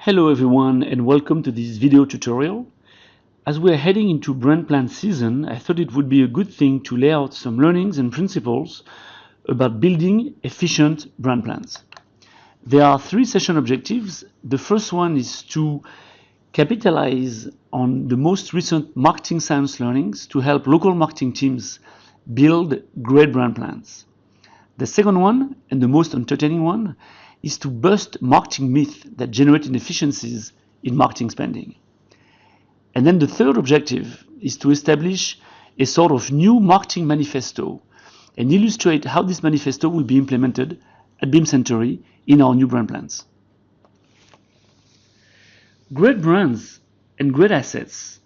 Hello everyone and welcome to this video tutorial. As we are heading into brand plan season, I thought it would be a good thing to lay out some learnings and principles about building efficient brand plans. There are three session objectives. The first one is to capitalize on the most recent marketing science learnings to help local marketing teams build great brand plans. The second one, and the most entertaining one, is to bust marketing myths that generate inefficiencies in marketing spending. And then the third objective is to establish a sort of new marketing manifesto and illustrate how this manifesto will be implemented at Beam Suntory in our new brand plans. Great brands and great assets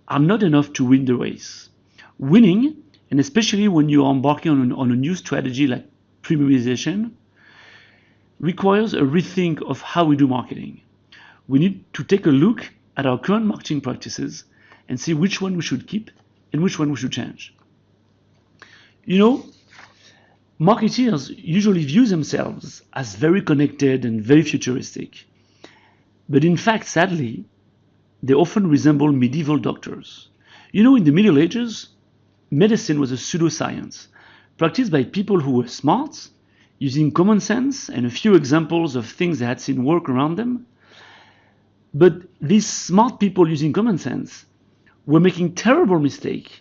are not enough to win the race. Winning, and especially when you are embarking on a new strategy like premiumization, requires a rethink of how we do marketing. We need to take a look at our current marketing practices and see which one we should keep and which one we should change. You know, marketers usually view themselves as very connected and very futuristic. But in fact, sadly, they often resemble medieval doctors. You know, in the Middle Ages, medicine was a pseudoscience practiced by people who were smart, using common sense and a few examples of things they had seen work around them. But these smart people using common sense were making terrible mistakes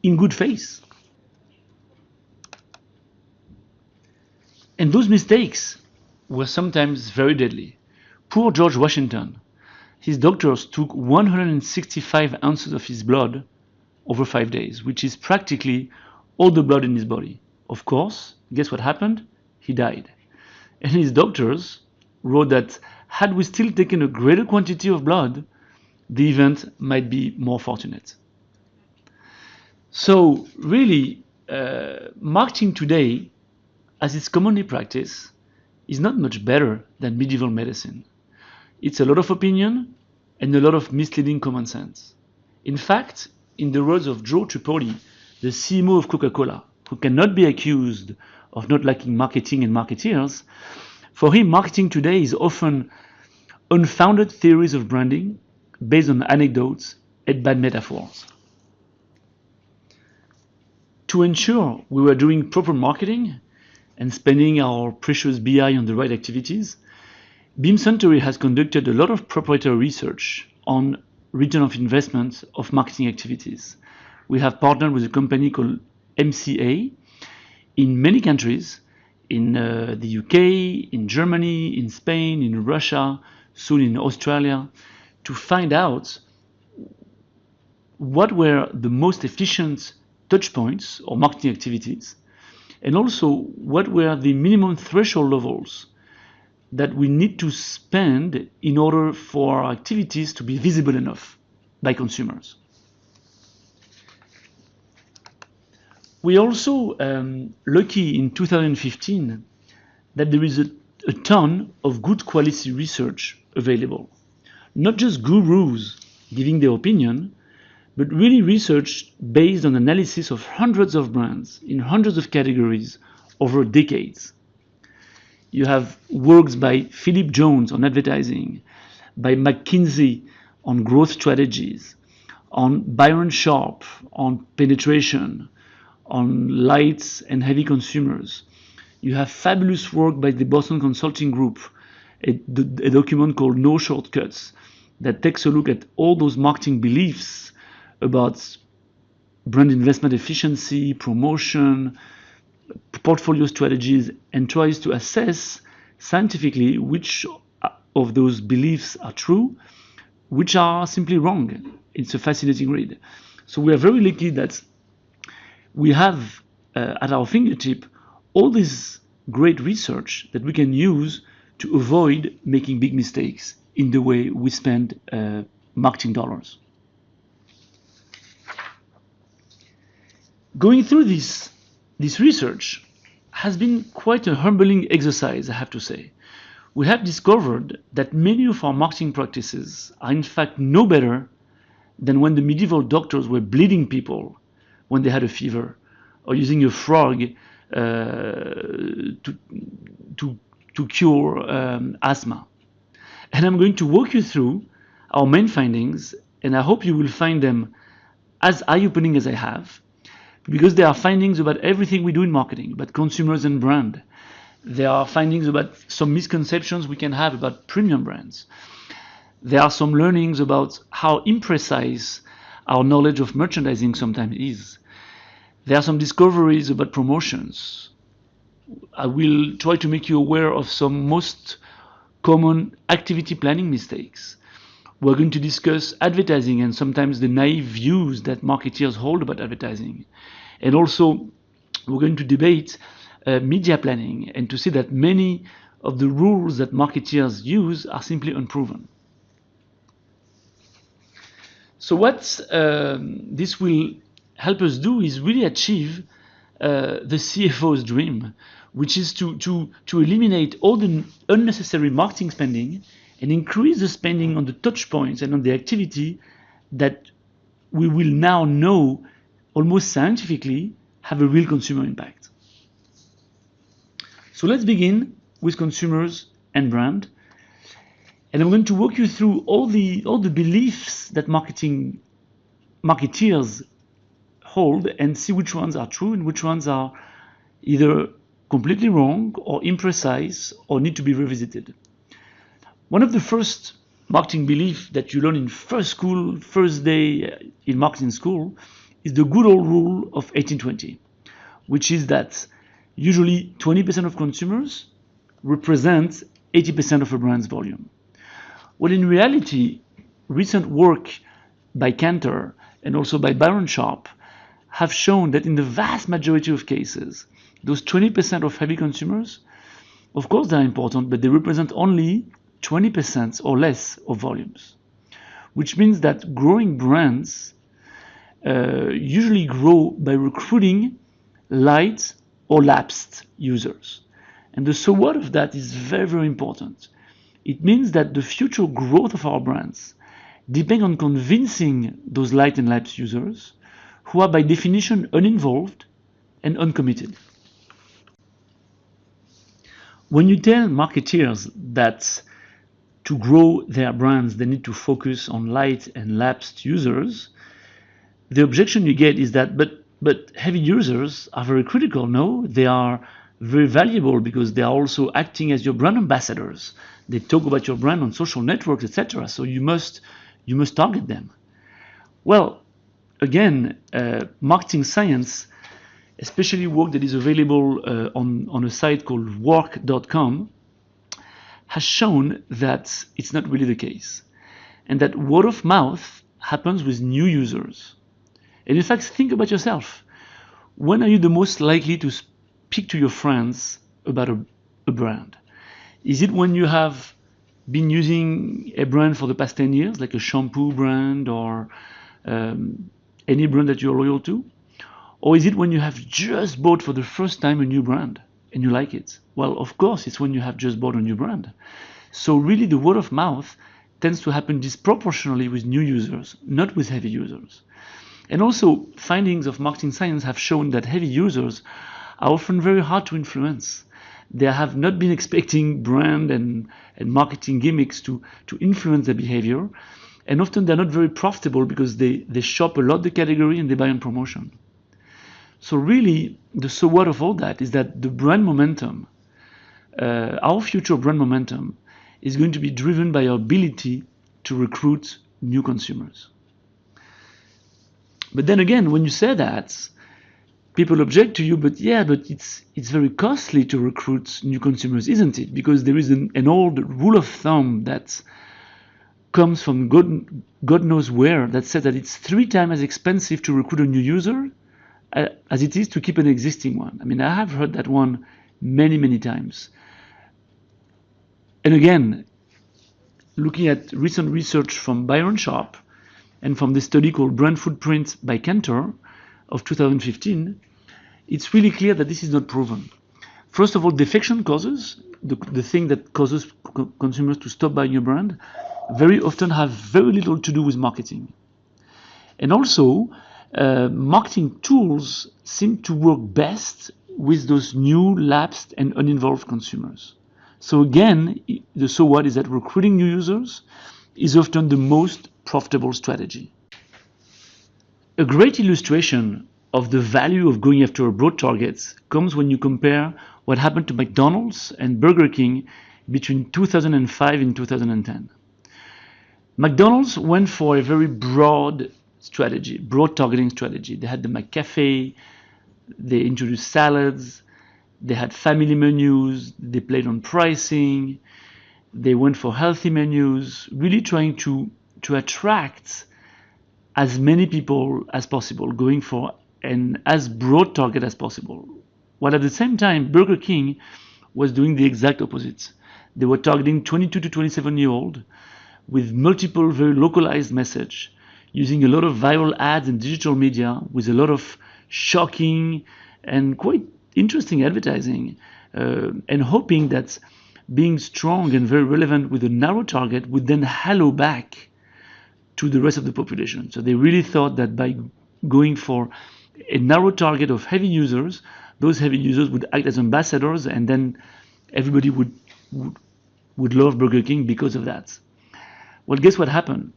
in good faith. And those mistakes were sometimes very deadly. Poor George Washington. His doctors took 165 ounces of his blood over 5 days, which is practically all the blood in his body. Of course, guess what happened? He died. And his doctors wrote that had we still taken a greater quantity of blood, the event might be more fortunate. So really, marketing today, as it's commonly practiced, is not much better than medieval medicine. It's a lot of opinion and a lot of misleading common sense. In fact, in the words of Joe Tripoli, the CMO of Coca-Cola, who cannot be accused of not liking marketing and marketeers, for him, marketing today is often unfounded theories of branding based on anecdotes and bad metaphors. To ensure we were doing proper marketing and spending our precious BI on the right activities, Beam Suntory has conducted a lot of proprietary research on return of investment of marketing activities. We have partnered with a company called MCA in many countries, in the UK, in Germany, in Spain, in Russia, soon in Australia, to find out what were the most efficient touch points or marketing activities, and also what were the minimum threshold levels that we need to spend in order for our activities to be visible enough by consumers. We also lucky in 2015 that there is a ton of good quality research available. Not just gurus giving their opinion, but really research based on analysis of hundreds of brands in hundreds of categories over decades. You have works by Philip Jones on advertising, by McKinsey on growth strategies, on Byron Sharp on penetration, on light and heavy consumers. You have fabulous work by the Boston Consulting Group, a document called No Shortcuts, that takes a look at all those marketing beliefs about brand investment efficiency, promotion, portfolio strategies, and tries to assess scientifically which of those beliefs are true, which are simply wrong. It's a fascinating read. So we are very lucky that we have at our fingertip all this great research that we can use to avoid making big mistakes in the way we spend marketing dollars. Going through this research has been quite a humbling exercise, I have to say. We have discovered that many of our marketing practices are in fact no better than when the medieval doctors were bleeding people when they had a fever, or using a frog to cure asthma. And I'm going to walk you through our main findings, and I hope you will find them as eye-opening as I have, because there are findings about everything we do in marketing, about consumers and brand. There are findings about some misconceptions we can have about premium brands. There are some learnings about how imprecise our knowledge of merchandising sometimes is. There are some discoveries about promotions. I will try to make you aware of some most common activity planning mistakes. We're going to discuss advertising and sometimes the naive views that marketeers hold about advertising. And also, we're going to debate media planning and to see that many of the rules that marketeers use are simply unproven. So what this will help us do is really achieve the CFO's dream, which is to eliminate all the unnecessary marketing spending and increase the spending on the touch points and on the activity that we will now know almost scientifically have a real consumer impact. So let's begin with consumers and brand. And I'm going to walk you through all the beliefs that marketeers hold and see which ones are true and which ones are either completely wrong or imprecise or need to be revisited. One of the first marketing beliefs that you learn in first day in marketing school is the good old rule of 18-20, which is that usually 20% of consumers represent 80% of a brand's volume. Well, in reality, recent work by Kantar and also by Byron Sharp have shown that in the vast majority of cases, those 20% of heavy consumers, of course they're important, but they represent only 20% or less of volumes, which means that growing brands usually grow by recruiting light or lapsed users. And the so what of that is very, very important. It means that the future growth of our brands depend on convincing those light and lapsed users who are by definition uninvolved and uncommitted. When you tell marketeers that to grow their brands they need to focus on light and lapsed users, the objection you get is that but heavy users are very critical. No, they are very valuable because they are also acting as your brand ambassadors. They talk about your brand on social networks, etc. So you must target them. Well, again, marketing science, especially work that is available on a site called work.com, has shown that it's not really the case, and that word of mouth happens with new users. And in fact, think about yourself. When are you the most likely to speak to your friends about a brand? Is it when you have been using a brand for the past 10 years, like a shampoo brand or any brand that you're loyal to? Or is it when you have just bought for the first time a new brand and you like it? Well, of course, it's when you have just bought a new brand. So really the word of mouth tends to happen disproportionately with new users, not with heavy users. And also, findings of marketing science have shown that heavy users are often very hard to influence. They have not been expecting brand and marketing gimmicks to influence their behavior. And often they're not very profitable because they shop a lot the category and they buy on promotion. So really, the so what of all that is that the brand momentum, our future brand momentum, is going to be driven by our ability to recruit new consumers. But then again, when you say that, people object to you, but it's very costly to recruit new consumers, isn't it? Because there is an old rule of thumb that comes from God knows where that says that it's 3 times as expensive to recruit a new user as it is to keep an existing one. I mean, I have heard that one many, many times. And again, looking at recent research from Byron Sharp and from the study called Brand Footprint by Kantar of 2015, it's really clear that this is not proven. First of all, defection causes, the thing that causes consumers to stop buying your brand, very often have very little to do with marketing. And also, marketing tools seem to work best with those new, lapsed, and uninvolved consumers. So again, the so what is that recruiting new users is often the most profitable strategy. A great illustration of the value of going after broad targets comes when you compare what happened to McDonald's and Burger King between 2005 and 2010. McDonald's went for a very broad strategy, broad targeting strategy. They had the McCafe, they introduced salads, they had family menus, they played on pricing, they went for healthy menus, really trying to attract as many people as possible, going for an as broad target as possible. While at the same time, Burger King was doing the exact opposite. They were targeting 22 to 27-year-old with multiple very localized message, using a lot of viral ads and digital media with a lot of shocking and quite interesting advertising, and hoping that being strong and very relevant with a narrow target would then halo back to the rest of the population. So they really thought that by going for a narrow target of heavy users, those heavy users would act as ambassadors, and then everybody would love Burger King because of that. Well, guess what happened?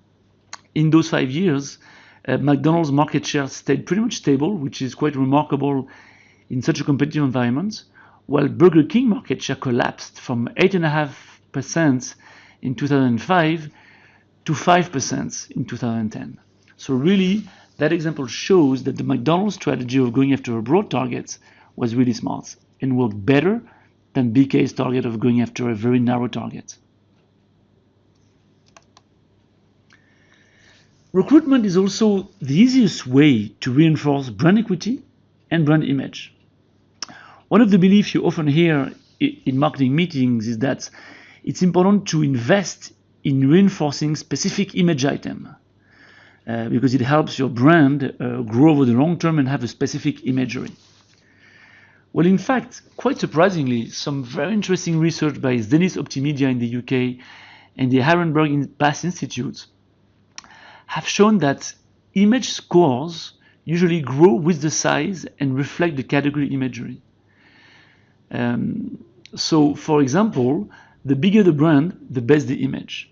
In those 5 years, McDonald's market share stayed pretty much stable, which is quite remarkable in such a competitive environment, while Burger King market share collapsed from 8.5% in 2005 to 5% in 2010. So really, that example shows that the McDonald's strategy of going after a broad target was really smart and worked better than BK's target of going after a very narrow target. Recruitment is also the easiest way to reinforce brand equity and brand image. One of the beliefs you often hear in marketing meetings is that it's important to invest in reinforcing specific image item because it helps your brand grow over the long term and have a specific imagery. Well, in fact, quite surprisingly, some very interesting research by Zenith Optimedia in the UK and the Harrenberg Bass Institute have shown that image scores usually grow with the size and reflect the category imagery. So, for example, the bigger the brand, the best the image.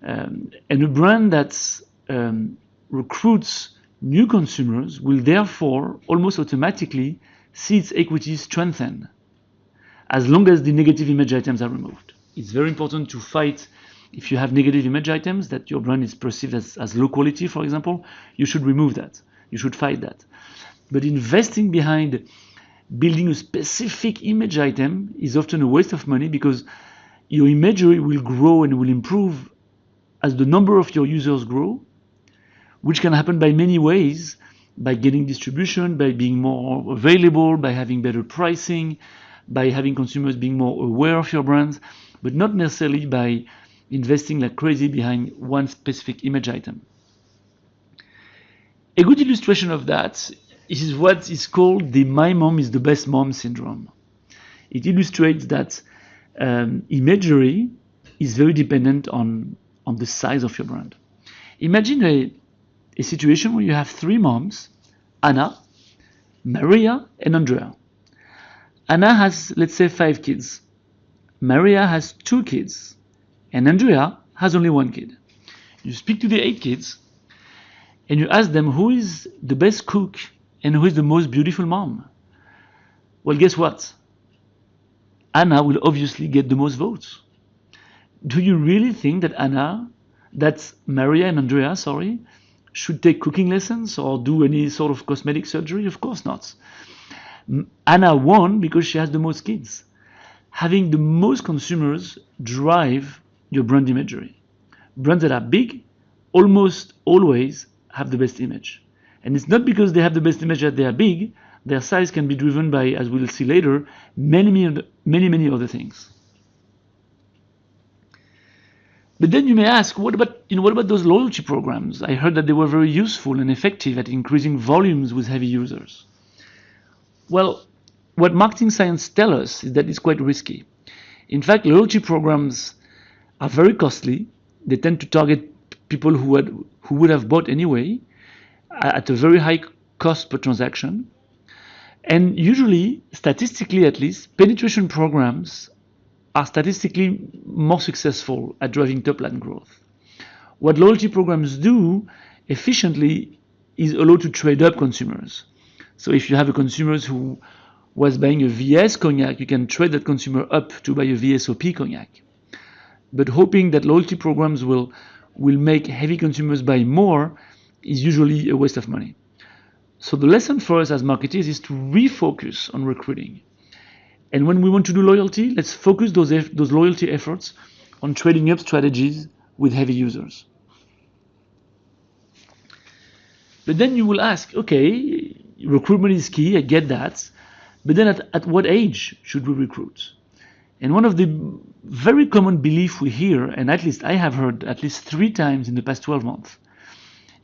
And a brand that recruits new consumers will therefore almost automatically see its equity strengthen as long as the negative image items are removed. It's very important to fight if you have negative image items that your brand is perceived as low quality, for example. You should remove that. You should fight that. But investing behind building a specific image item is often a waste of money because your imagery will grow and will improve as the number of your users grow, which can happen by many ways, by getting distribution, by being more available, by having better pricing, by having consumers being more aware of your brands, but not necessarily by investing like crazy behind one specific image item. A good illustration of that is what is called the "my mom is the best mom" syndrome. It illustrates that imagery is very dependent on the size of your brand. Imagine a situation where you have 3 moms, Anna, Maria, and Andrea. Anna has, let's say, 5 kids. Maria has 2 kids. And Andrea has only 1 kid. You speak to the 8 kids and you ask them who is the best cook and who is the most beautiful mom. Well, guess what? Anna will obviously get the most votes. Do you really think that Maria and Andrea, should take cooking lessons or do any sort of cosmetic surgery? Of course not. Anna won because she has the most kids. Having the most consumers drive your brand imagery. Brands that are big almost always have the best image. And it's not because they have the best image that they are big. Their size can be driven by, as we'll see later, many other things. But then you may ask, what about those loyalty programs? I heard that they were very useful and effective at increasing volumes with heavy users. Well, what marketing science tells us is that it's quite risky. In fact, loyalty programs are very costly. They tend to target people who would have bought anyway at a very high cost per transaction. And usually, statistically at least, penetration programs are statistically more successful at driving top-line growth. What loyalty programs do efficiently is allow to trade up consumers. So if you have a consumer who was buying a VS cognac, you can trade that consumer up to buy a VSOP cognac. But hoping that loyalty programs will make heavy consumers buy more is usually a waste of money. So the lesson for us as marketers is to refocus on recruiting. And when we want to do loyalty, let's focus those loyalty efforts on trading up strategies with heavy users. But then you will ask, okay, recruitment is key, I get that. But then at what age should we recruit? And one of the very common beliefs we hear, and at least I have heard at least 3 times in the past 12 months,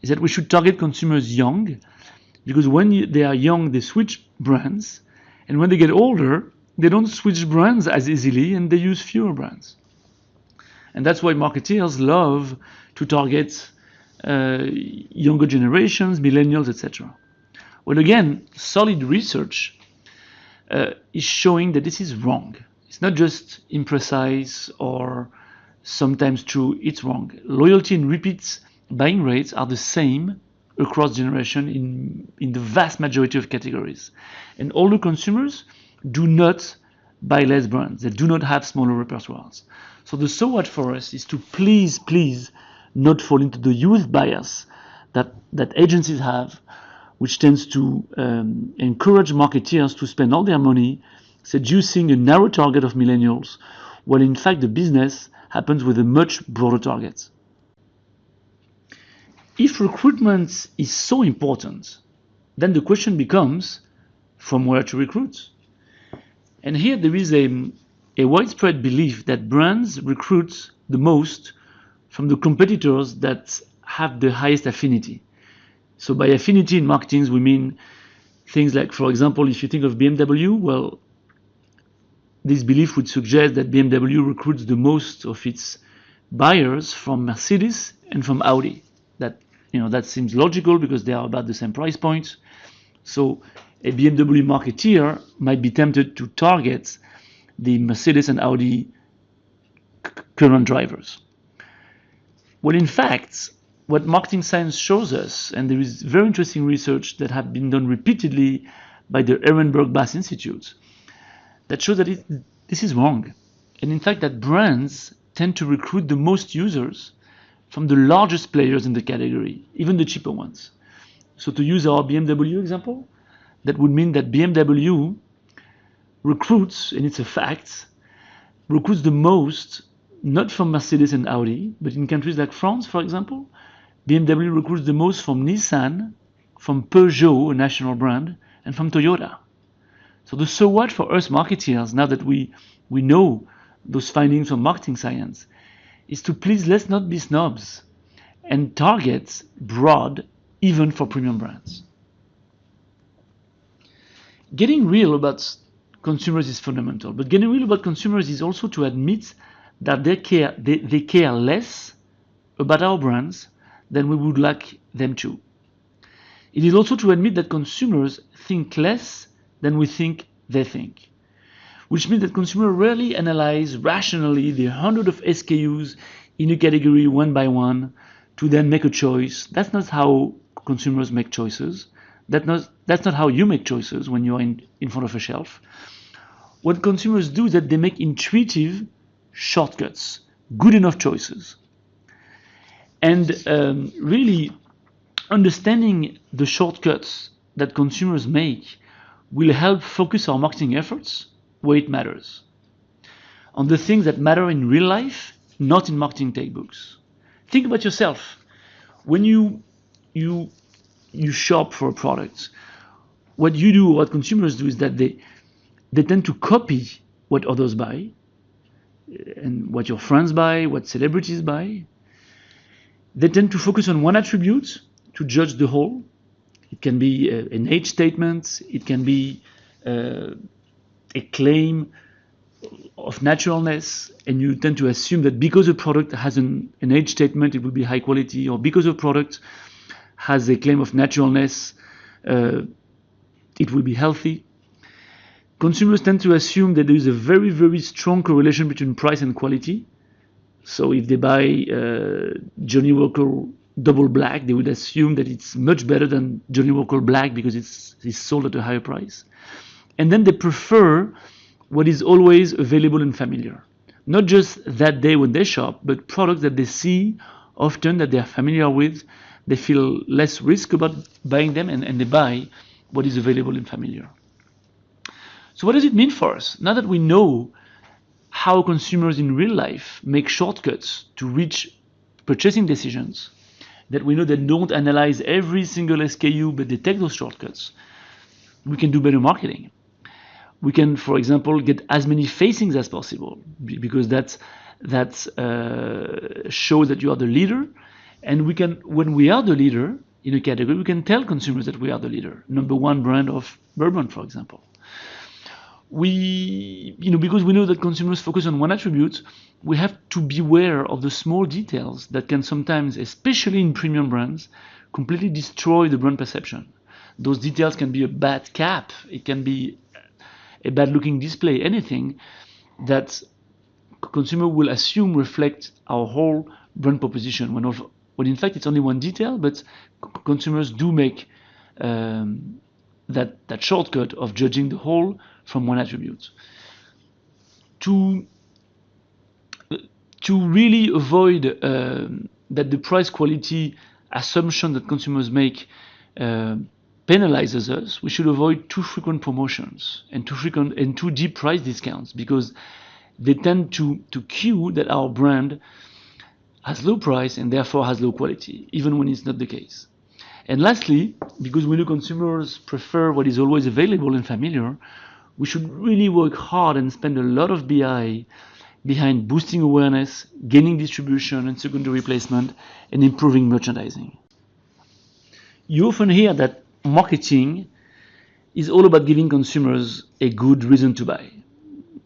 is that we should target consumers young, because when they are young, they switch brands, and when they get older, they don't switch brands as easily and they use fewer brands. And that's why marketers love to target younger generations, millennials, etc. Well, again, solid research is showing that this is wrong. It's not just imprecise or sometimes true, it's wrong. Loyalty and repeat buying rates are the same across generation in the vast majority of categories. And older consumers do not buy less brands. They do not have smaller repertoires. So the so what for us is to please not fall into the youth bias that agencies have, which tends to encourage marketeers to spend all their money seducing a narrow target of millennials, while in fact the business happens with a much broader target. If recruitment is so important, then the question becomes, from where to recruit? And here there is a widespread belief that brands recruit the most from the competitors that have the highest affinity. So by affinity in marketing, we mean things like, for example, if you think of BMW, well, this belief would suggest that BMW recruits the most of its buyers from Mercedes and from Audi. That seems logical because they are about the same price point. So a BMW marketeer might be tempted to target the Mercedes and Audi current drivers. Well, in fact, what marketing science shows us, and there is very interesting research that have been done repeatedly by the Ehrenberg Bass Institute, that shows that this is wrong. And in fact, that brands tend to recruit the most users from the largest players in the category, even the cheaper ones. So to use our BMW example, that would mean that BMW recruits, and it's a fact, recruits the most, not from Mercedes and Audi, but in countries like France, for example, BMW recruits the most from Nissan, from Peugeot, a national brand, and from Toyota. So the so what for us marketeers, now that we know those findings from marketing science, is to please let's not be snobs and target broad, even for premium brands. Getting real about consumers is fundamental, but getting real about consumers is also to admit that they care less about our brands than we would like them to. It is also to admit that consumers think less than we think they think, which means that consumers rarely analyze rationally the 100 of SKUs in a category one by one to then make a choice. That's not how consumers make choices. That's not how you make choices when you're in front of a shelf. What consumers do is that they make intuitive shortcuts, good enough choices. And really understanding the shortcuts that consumers make will help focus our marketing efforts where it matters, on the things that matter in real life, not in marketing textbooks. Think about yourself. When you shop for a product, what you do, what consumers do, is that they tend to copy what others buy, and what your friends buy, what celebrities buy. They tend to focus on one attribute to judge the whole. It can be an age statement, it can be a claim of naturalness, and you tend to assume that because a product has an age statement, it will be high quality, or because a product has a claim of naturalness, it will be healthy. Consumers tend to assume that there is a very, very strong correlation between price and quality. So if they buy Johnny Walker Double Black, they would assume that it's much better than Johnny Walker Black because it's sold at a higher price. And then they prefer what is always available and familiar. Not just that day when they shop, but products that they see often, that they are familiar with. They feel less risk about buying them, and they buy what is available and familiar. So what does it mean for us? Now that we know how consumers in real life make shortcuts to reach purchasing decisions, that we know they don't analyze every single SKU, but they take those shortcuts, we can do better marketing. We can, for example, get as many facings as possible, because that shows that you are the leader. And we can, when we are the leader in a category, we can tell consumers that we are the leader, #1 brand of bourbon, for example. Because we know that consumers focus on one attribute, we have to beware of the small details that can sometimes, especially in premium brands, completely destroy the brand perception. Those details can be a bad cap, it can be a bad looking display, anything that consumer will assume reflect our whole brand proposition, when in fact it's only one detail, but consumers do make that shortcut of judging the whole from one attribute. To really avoid that the price quality assumption that consumers make penalizes us, we should avoid too frequent promotions and too deep price discounts, because they tend to cue that our brand has low price and therefore has low quality, even when it's not the case. And lastly, because we know consumers prefer what is always available and familiar, we should really work hard and spend a lot of BI behind boosting awareness, gaining distribution and secondary placement, and improving merchandising. You often hear that marketing is all about giving consumers a good reason to buy.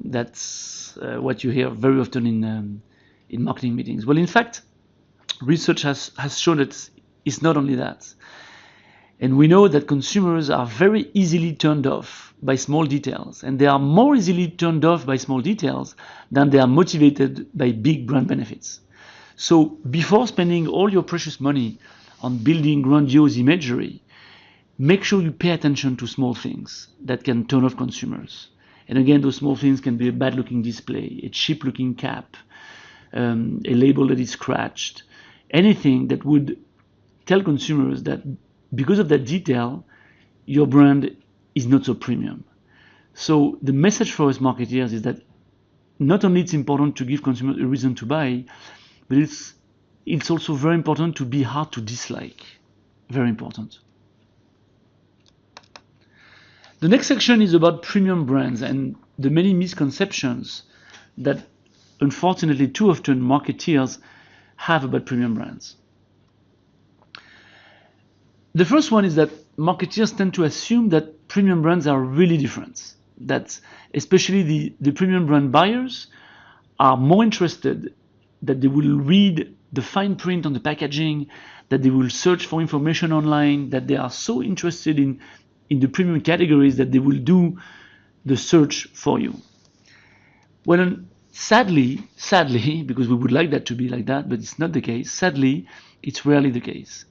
That's what you hear very often in marketing meetings. Well, in fact, research has shown that it's not only that. And we know that consumers are very easily turned off by small details, and they are more easily turned off by small details than they are motivated by big brand benefits. So before spending all your precious money on building grandiose imagery, make sure you pay attention to small things that can turn off consumers. And again, those small things can be a bad looking display, a cheap looking cap, a label that is scratched, anything that would tell consumers that because of that detail, your brand is not so premium. So the message for us marketeers is that not only it's important to give consumers a reason to buy, but it's also very important to be hard to dislike. Very important. The next section is about premium brands and the many misconceptions that unfortunately too often marketeers have about premium brands. The first one is that marketeers tend to assume that premium brands are really different. That especially the premium brand buyers are more interested, that they will read the fine print on the packaging, that they will search for information online, that they are so interested in the premium categories that they will do the search for you. Well, sadly, because we would like that to be like that, but it's not the case. Sadly, it's rarely the case.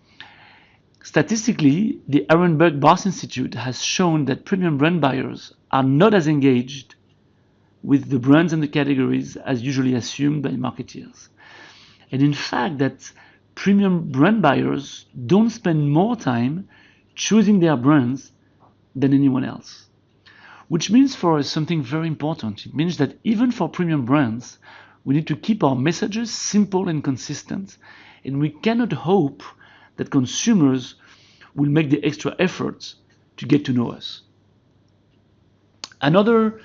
Statistically, the Ehrenberg Bars Institute has shown that premium brand buyers are not as engaged with the brands and the categories as usually assumed by marketeers. And in fact, that premium brand buyers don't spend more time choosing their brands than anyone else. Which means for us something very important. It means that even for premium brands, we need to keep our messages simple and consistent, and we cannot hope that consumers will make the extra effort to get to know us. Another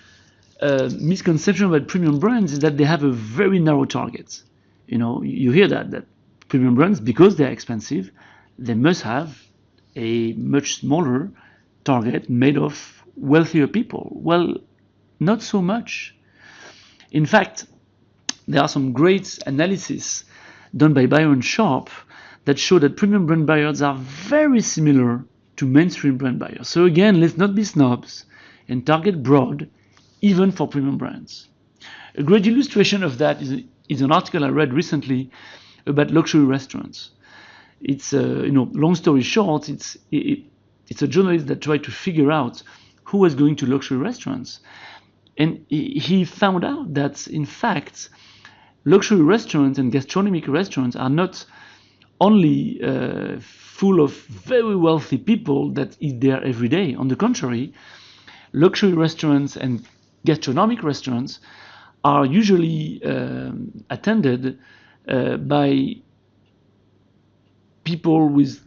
misconception about premium brands is that they have a very narrow target. You hear that premium brands, because they're expensive, they must have a much smaller target made of wealthier people. Well, not so much. In fact, there are some great analysis done by Byron Sharp that show that premium brand buyers are very similar to mainstream brand buyers. So again, let's not be snobs. and target broad, even for premium brands. A great illustration of that is an article I read recently about luxury restaurants. It's long story short, it's a journalist that tried to figure out who was going to luxury restaurants, and he found out that in fact luxury restaurants and gastronomic restaurants are not only full of very wealthy people that eat there every day. On the contrary, luxury restaurants and gastronomic restaurants are usually attended by people with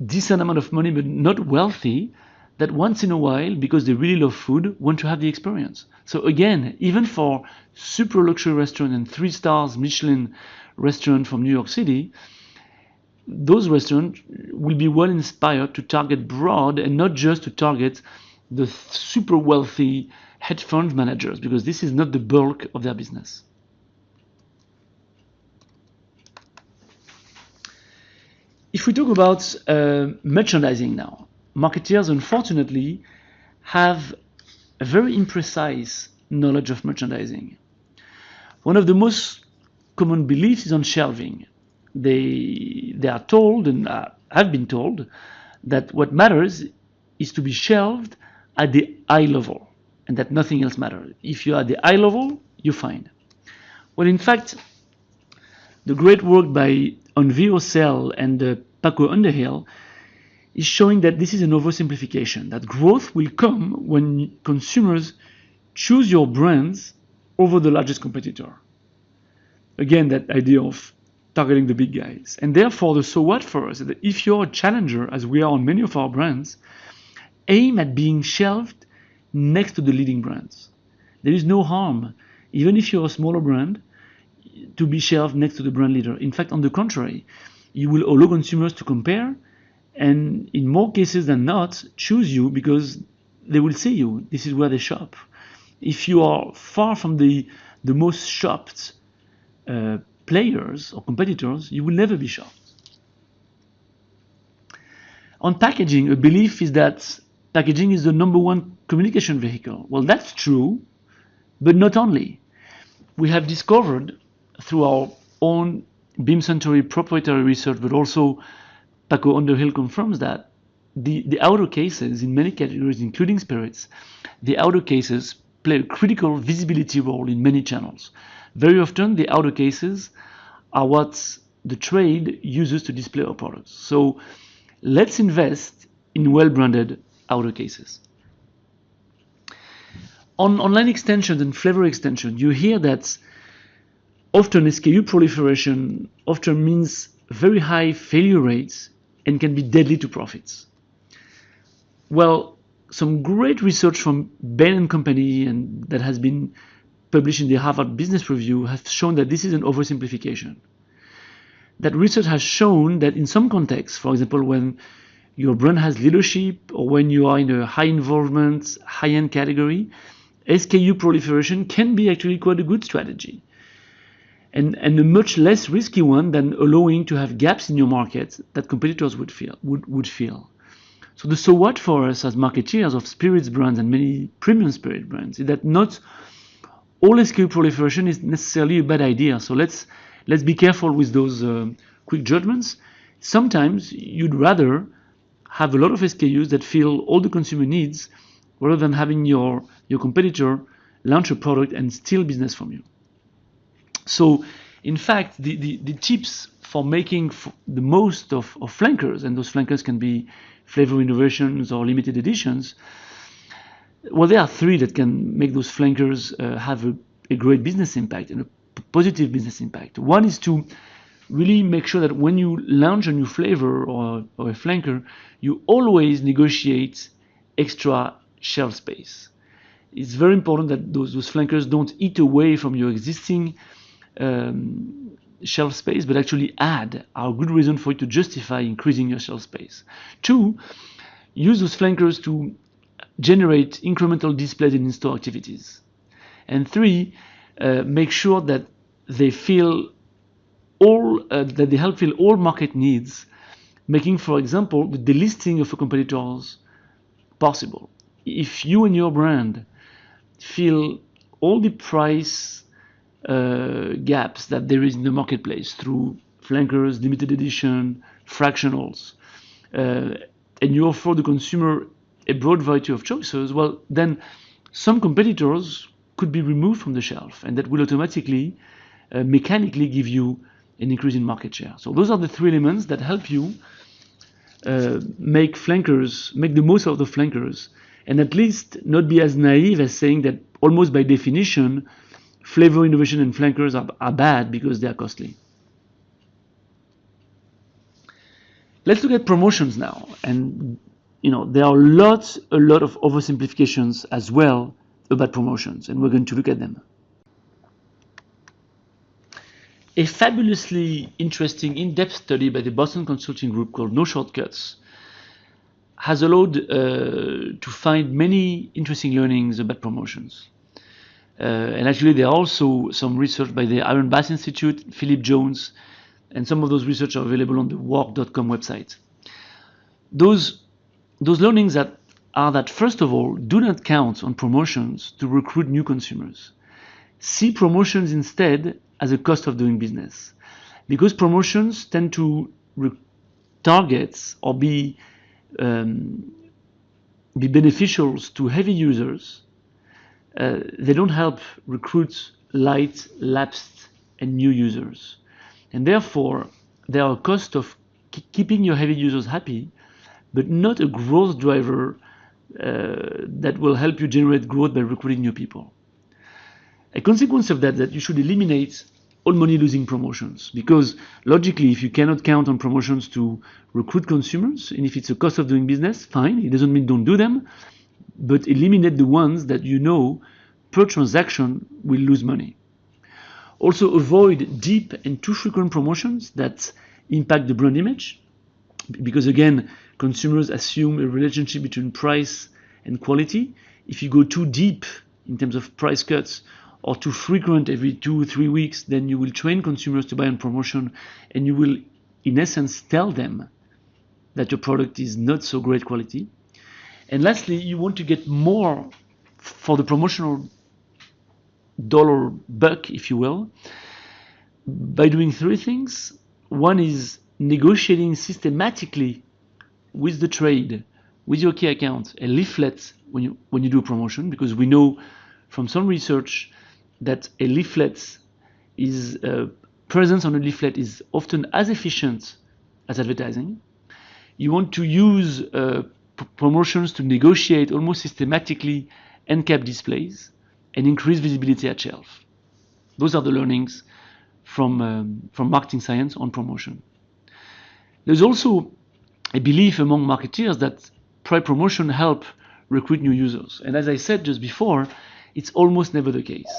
decent amount of money but not wealthy, that once in a while, because they really love food, want to have the experience. So again, even for super luxury restaurant and 3 stars Michelin restaurant from New York City, those restaurants will be well inspired to target broad and not just to target the super wealthy hedge fund managers, because this is not the bulk of their business. If we talk about merchandising now, marketeers unfortunately have a very imprecise knowledge of merchandising. One of the most common beliefs is on shelving. They are told, and have been told, that what matters is to be shelved at the eye level, and that nothing else matters. If you're at the eye level, you're fine. Well, in fact, the great work by Onvio Sell and Paco Underhill is showing that this is an oversimplification, that growth will come when consumers choose your brands over the largest competitor. Again, that idea of targeting the big guys. And therefore, the so what for us is that if you're a challenger, as we are on many of our brands, aim at being shelved next to the leading brands. There is no harm, even if you're a smaller brand, to be shelved next to the brand leader. In fact, on the contrary, you will allow consumers to compare, and in more cases than not, choose you because they will see you. This is where they shop. If you are far from the most shopped players or competitors, you will never be shopped. On packaging, a belief is that packaging is the #1 communication vehicle. Well, that's true, but not only. We have discovered through our own Beam Suntory proprietary research, but also Paco Underhill confirms that the outer cases in many categories, including spirits, the outer cases play a critical visibility role in many channels. Very often, the outer cases are what the trade uses to display our products. So let's invest in well-branded outer cases. On online extensions and flavor extension, you hear that often SKU proliferation often means very high failure rates and can be deadly to profits. Well, some great research from Bain & Company and that has been published in the Harvard Business Review has shown that this is an oversimplification. That research has shown that in some contexts, for example, when your brand has leadership or when you are in a high involvement, high-end category, SKU proliferation can be actually quite a good strategy. And a much less risky one than allowing to have gaps in your market that competitors would feel. So the so what for us as marketeers of spirits brands and many premium spirit brands is that not all SKU proliferation is necessarily a bad idea. So let's be careful with those quick judgments. Sometimes you'd rather have a lot of SKUs that fill all the consumer needs rather than having your competitor launch a product and steal business from you. So, in fact, the tips for making the most of flankers, and those flankers can be flavor innovations or limited editions, well, there are 3 that can make those flankers have a great business impact and a positive business impact. One is to really make sure that when you launch a new flavor or a flanker, you always negotiate extra shelf space. It's very important that those flankers don't eat away from your existing shelf space, but actually are a good reason for you to justify increasing your shelf space. 2, use those flankers to generate incremental displays in in-store activities. And 3, make sure that they help fill all market needs, making, for example, the delisting of a competitors possible. if you and your brand feel all the price gaps that there is in the marketplace through flankers, limited edition, fractionals, and you offer the consumer a broad variety of choices, well, then some competitors could be removed from the shelf, and that will automatically, mechanically give you an increase in market share. So those are the three elements that help you make the most of the flankers, and at least not be as naive as saying that almost by definition, flavor innovation and flankers are bad because they are costly. Let's look at promotions now, and there are a lot of oversimplifications as well about promotions, and we're going to look at them. A fabulously interesting in-depth study by the Boston Consulting Group called No Shortcuts has allowed to find many interesting learnings about promotions. And actually there are also some research by the Iron Bass Institute, Philip Jones, and some of those research are available on the work.com website. Those learnings are that, first of all, do not count on promotions to recruit new consumers. See promotions instead as a cost of doing business, because promotions tend to target or be beneficial to heavy users. They don't help recruit light, lapsed, and new users. And therefore, they are a cost of keeping your heavy users happy, but not a growth driver that will help you generate growth by recruiting new people. A consequence of that you should eliminate all money-losing promotions, because logically, if you cannot count on promotions to recruit consumers, and if it's a cost of doing business, fine, it doesn't mean don't do them, but eliminate the ones that per transaction will lose money. Also avoid deep and too frequent promotions that impact the brand image, because again, consumers assume a relationship between price and quality. If you go too deep in terms of price cuts or too frequent every 2 or 3 weeks, then you will train consumers to buy on promotion, and you will, in essence, tell them that your product is not so great quality. And lastly, you want to get more for the promotional dollar buck, if you will, by doing 3 things. One is negotiating systematically with the trade, with your key account, a leaflet when you do a promotion, because we know from some research that a leaflet presence on a leaflet is often as efficient as advertising. You want to use promotions to negotiate almost systematically end cap displays and increase visibility at shelf. Those are the learnings from marketing science on promotion. There's also a belief among marketeers that price promotion help recruit new users. And as I said just before, it's almost never the case.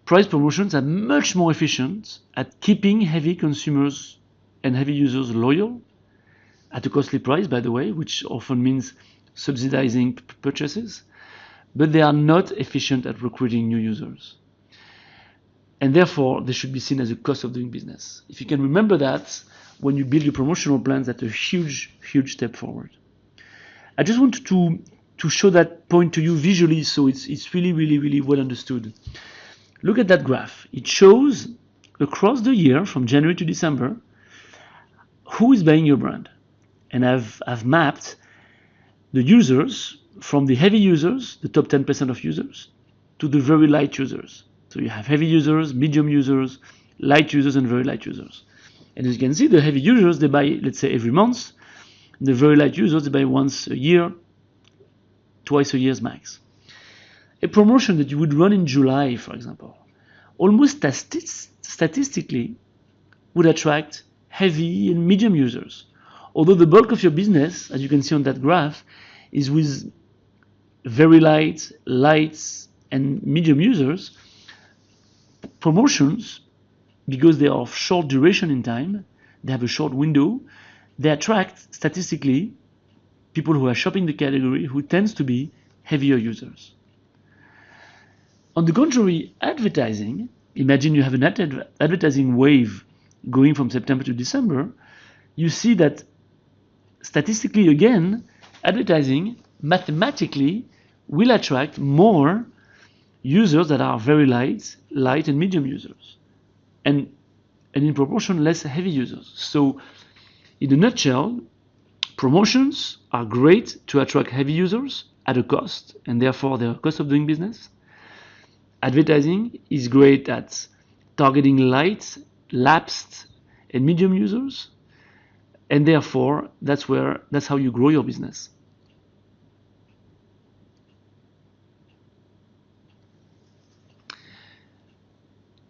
Price promotions are much more efficient at keeping heavy consumers and heavy users loyal at a costly price, by the way, which often means subsidizing purchases, but they are not efficient at recruiting new users. And therefore, they should be seen as a cost of doing business. If you can remember that when you build your promotional plans, that's a huge, huge step forward. I just want to show that point to you visually so it's really, really, really well understood. Look at that graph. It shows across the year from January to December who is buying your brand. And I've mapped the users from the heavy users, the top 10% of users, to the very light users. So you have heavy users, medium users, light users, and very light users. And as you can see, the heavy users, they buy, let's say, every month. The very light users, they buy once a year, twice a year max. A promotion that you would run in July, for example, almost statistically would attract heavy and medium users. Although the bulk of your business, as you can see on that graph, is with very light, lights, and medium users, promotions, because they are of short duration in time, they have a short window, they attract statistically people who are shopping the category who tends to be heavier users. On the contrary, advertising, imagine you have an advertising wave going from September to December, you see that statistically again, advertising mathematically will attract more users that are very light and medium users, and in proportion less heavy users. So in a nutshell, promotions are great to attract heavy users at a cost, and therefore their cost of doing business. Advertising is great at targeting light, lapsed, and medium users, and therefore that's how you grow your business.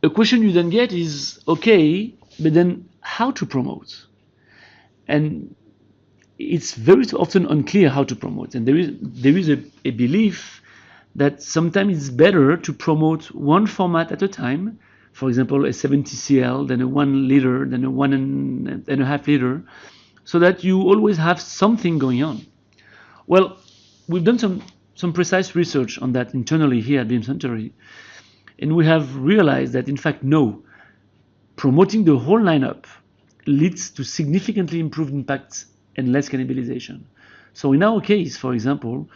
A question you then get is, okay, but then how to promote? And it's very often unclear how to promote. And there is a belief that sometimes it's better to promote one format at a time, for example, a 70 cl, then a 1 liter, then a 1.5 liter, so that you always have something going on. Well, we've done some precise research on that internally here at Beam Suntory, and we have realized that, in fact, no, promoting the whole lineup leads to significantly improved impact and less cannibalization. So in our case, for example,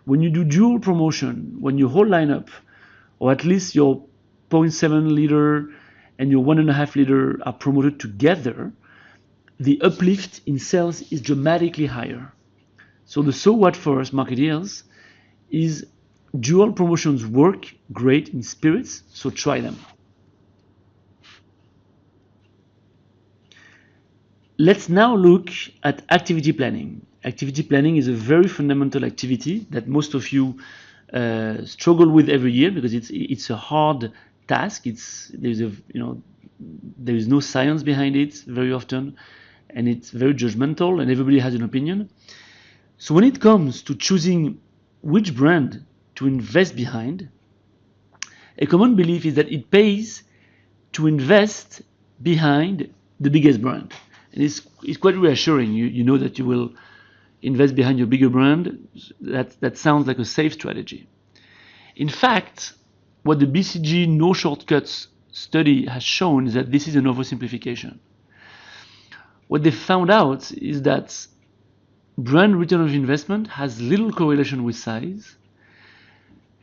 when you do dual promotion, when your whole lineup, or at least your 0.7 liter and your 1.5 liter are promoted together, the uplift in sales is dramatically higher. So the so what for us marketeers is dual promotions work great in spirits, so try them. Let's now look at activity planning. Activity planning is a very fundamental activity that most of you struggle with every year because it's a hard task. There is no science behind it very often, and it's very judgmental, and everybody has an opinion. So when it comes to choosing which brand to invest behind, a common belief is that it pays to invest behind the biggest brand. And it's quite reassuring. You know that you will invest behind your bigger brand. That sounds like a safe strategy. In fact, what the BCG No Shortcuts study has shown is that this is an oversimplification. What they found out is that brand return of investment has little correlation with size.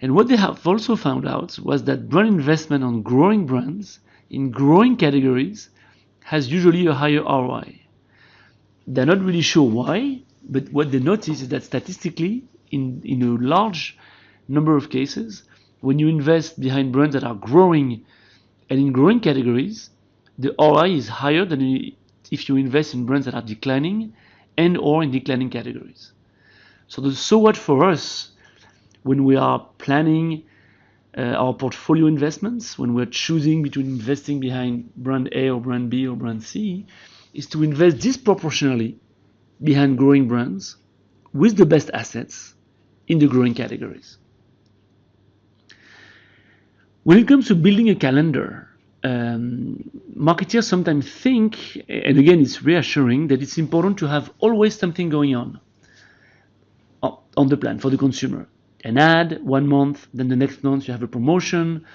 And what they have also found out was that brand investment on growing brands in growing categories has usually a higher ROI. They're not really sure why, but what they notice is that statistically, in a large number of cases, when you invest behind brands that are growing and in growing categories, the ROI is higher than if you invest in brands that are declining and or in declining categories. So what for us, when we are planning our portfolio investments, when we're choosing between investing behind brand A or brand B or brand C, is to invest disproportionately behind growing brands with the best assets in the growing categories. When it comes to building a calendar, marketers sometimes think, and again it's reassuring, that it's important to have always something going on the plan for the consumer. An ad 1 month, then the next month you have a promotion,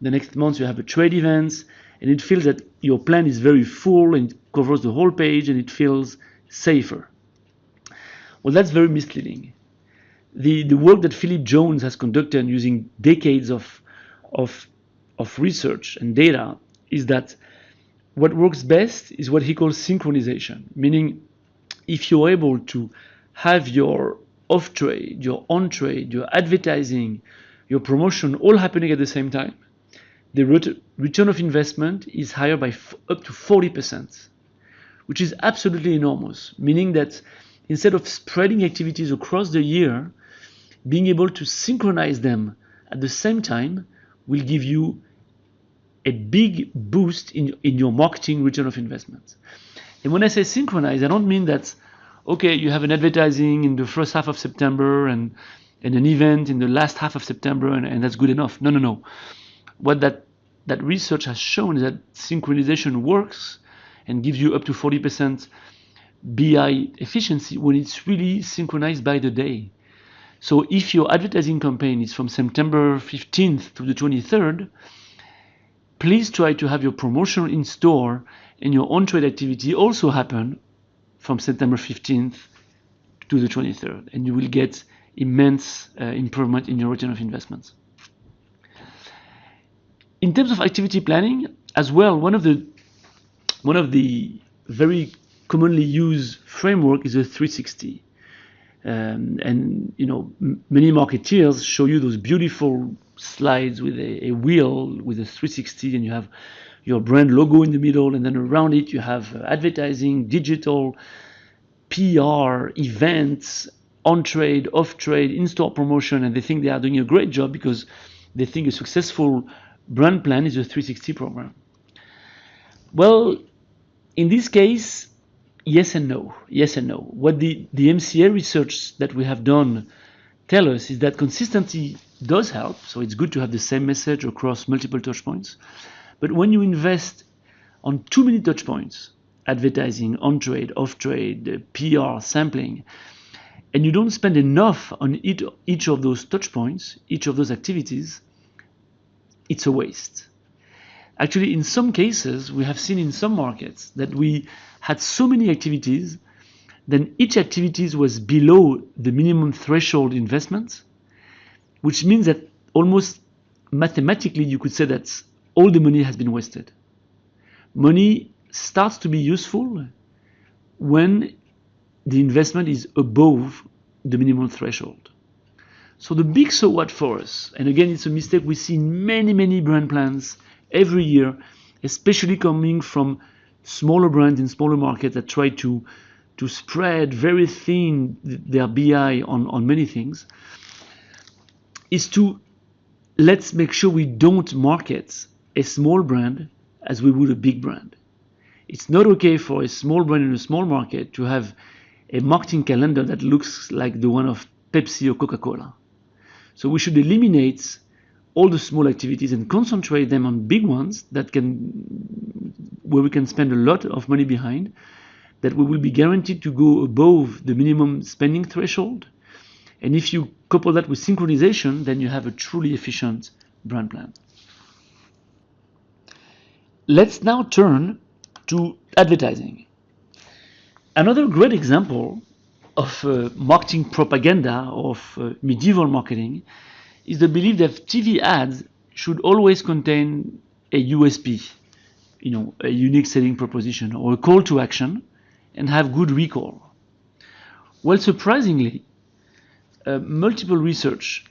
the next month you have a trade events, and it feels that your plan is very full and it covers the whole page and it feels safer. Well, that's very misleading. The work that Philip Jones has conducted using decades of research and data is that what works best is what he calls synchronization, meaning if you're able to have your off trade, your on trade, your advertising, your promotion all happening at the same time, the return of investment is higher by up to 40%, which is absolutely enormous, meaning that instead of spreading activities across the year, being able to synchronize them at the same time will give you a big boost in your marketing return of investment. And when I say synchronize, I don't mean that, okay, you have an advertising in the first half of September and an event in the last half of September and that's good enough. No. What that research has shown is that synchronization works and gives you up to 40% BI efficiency when it's really synchronized by the day. So if your advertising campaign is from September 15th to the 23rd, please try to have your promotion in store and your on-trade activity also happen from September 15th to the 23rd, and you will get immense improvement in your return of investments. In terms of activity planning as well, one of the very commonly used framework is a 360. And many marketeers show you those beautiful slides with a wheel with a 360, and you have your brand logo in the middle, and then around it you have advertising, digital, PR, events, on-trade, off-trade, in-store promotion, and they think they are doing a great job because they think a successful brand plan is a 360 program. Well, in this case, yes and no. Yes and no. What the MCA research that we have done tell us is that consistency does help. So it's good to have the same message across multiple touch points. But when you invest on too many touch points, advertising, on-trade, off-trade, PR, sampling, and you don't spend enough on each of those touch points, each of those activities, it's a waste. Actually, in some cases, we have seen in some markets that we had so many activities, then each activity was below the minimum threshold investment, which means that almost mathematically you could say that all the money has been wasted. Money starts to be useful when the investment is above the minimum threshold. So the big so what for us, and again it's a mistake we see in many brand plans every year, especially coming from smaller brands in smaller markets that try to spread very thin their BI on many things, is to let's make sure we don't market a small brand as we would a big brand. It's not okay for a small brand in a small market to have a marketing calendar that looks like the one of Pepsi or Coca-Cola. So we should eliminate all the small activities and concentrate them on big ones where we can spend a lot of money behind, that we will be guaranteed to go above the minimum spending threshold. And if you couple that with synchronization, then you have a truly efficient brand plan. Let's now turn to advertising. Another great example of marketing propaganda, of medieval marketing, is the belief that TV ads should always contain a USP, a unique selling proposition or a call to action, and have good recall. Well, surprisingly, multiple research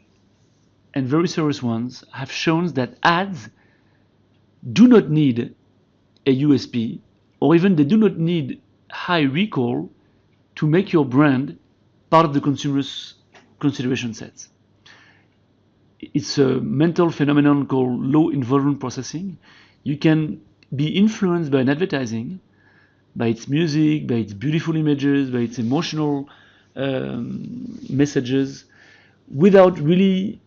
and very serious ones have shown that ads do not need a USP, or even they do not need high recall to make your brand part of the consumer's consideration set. It's a mental phenomenon called low involvement processing. You can be influenced by an advertising, by its music, by its beautiful images, by its emotional messages, without really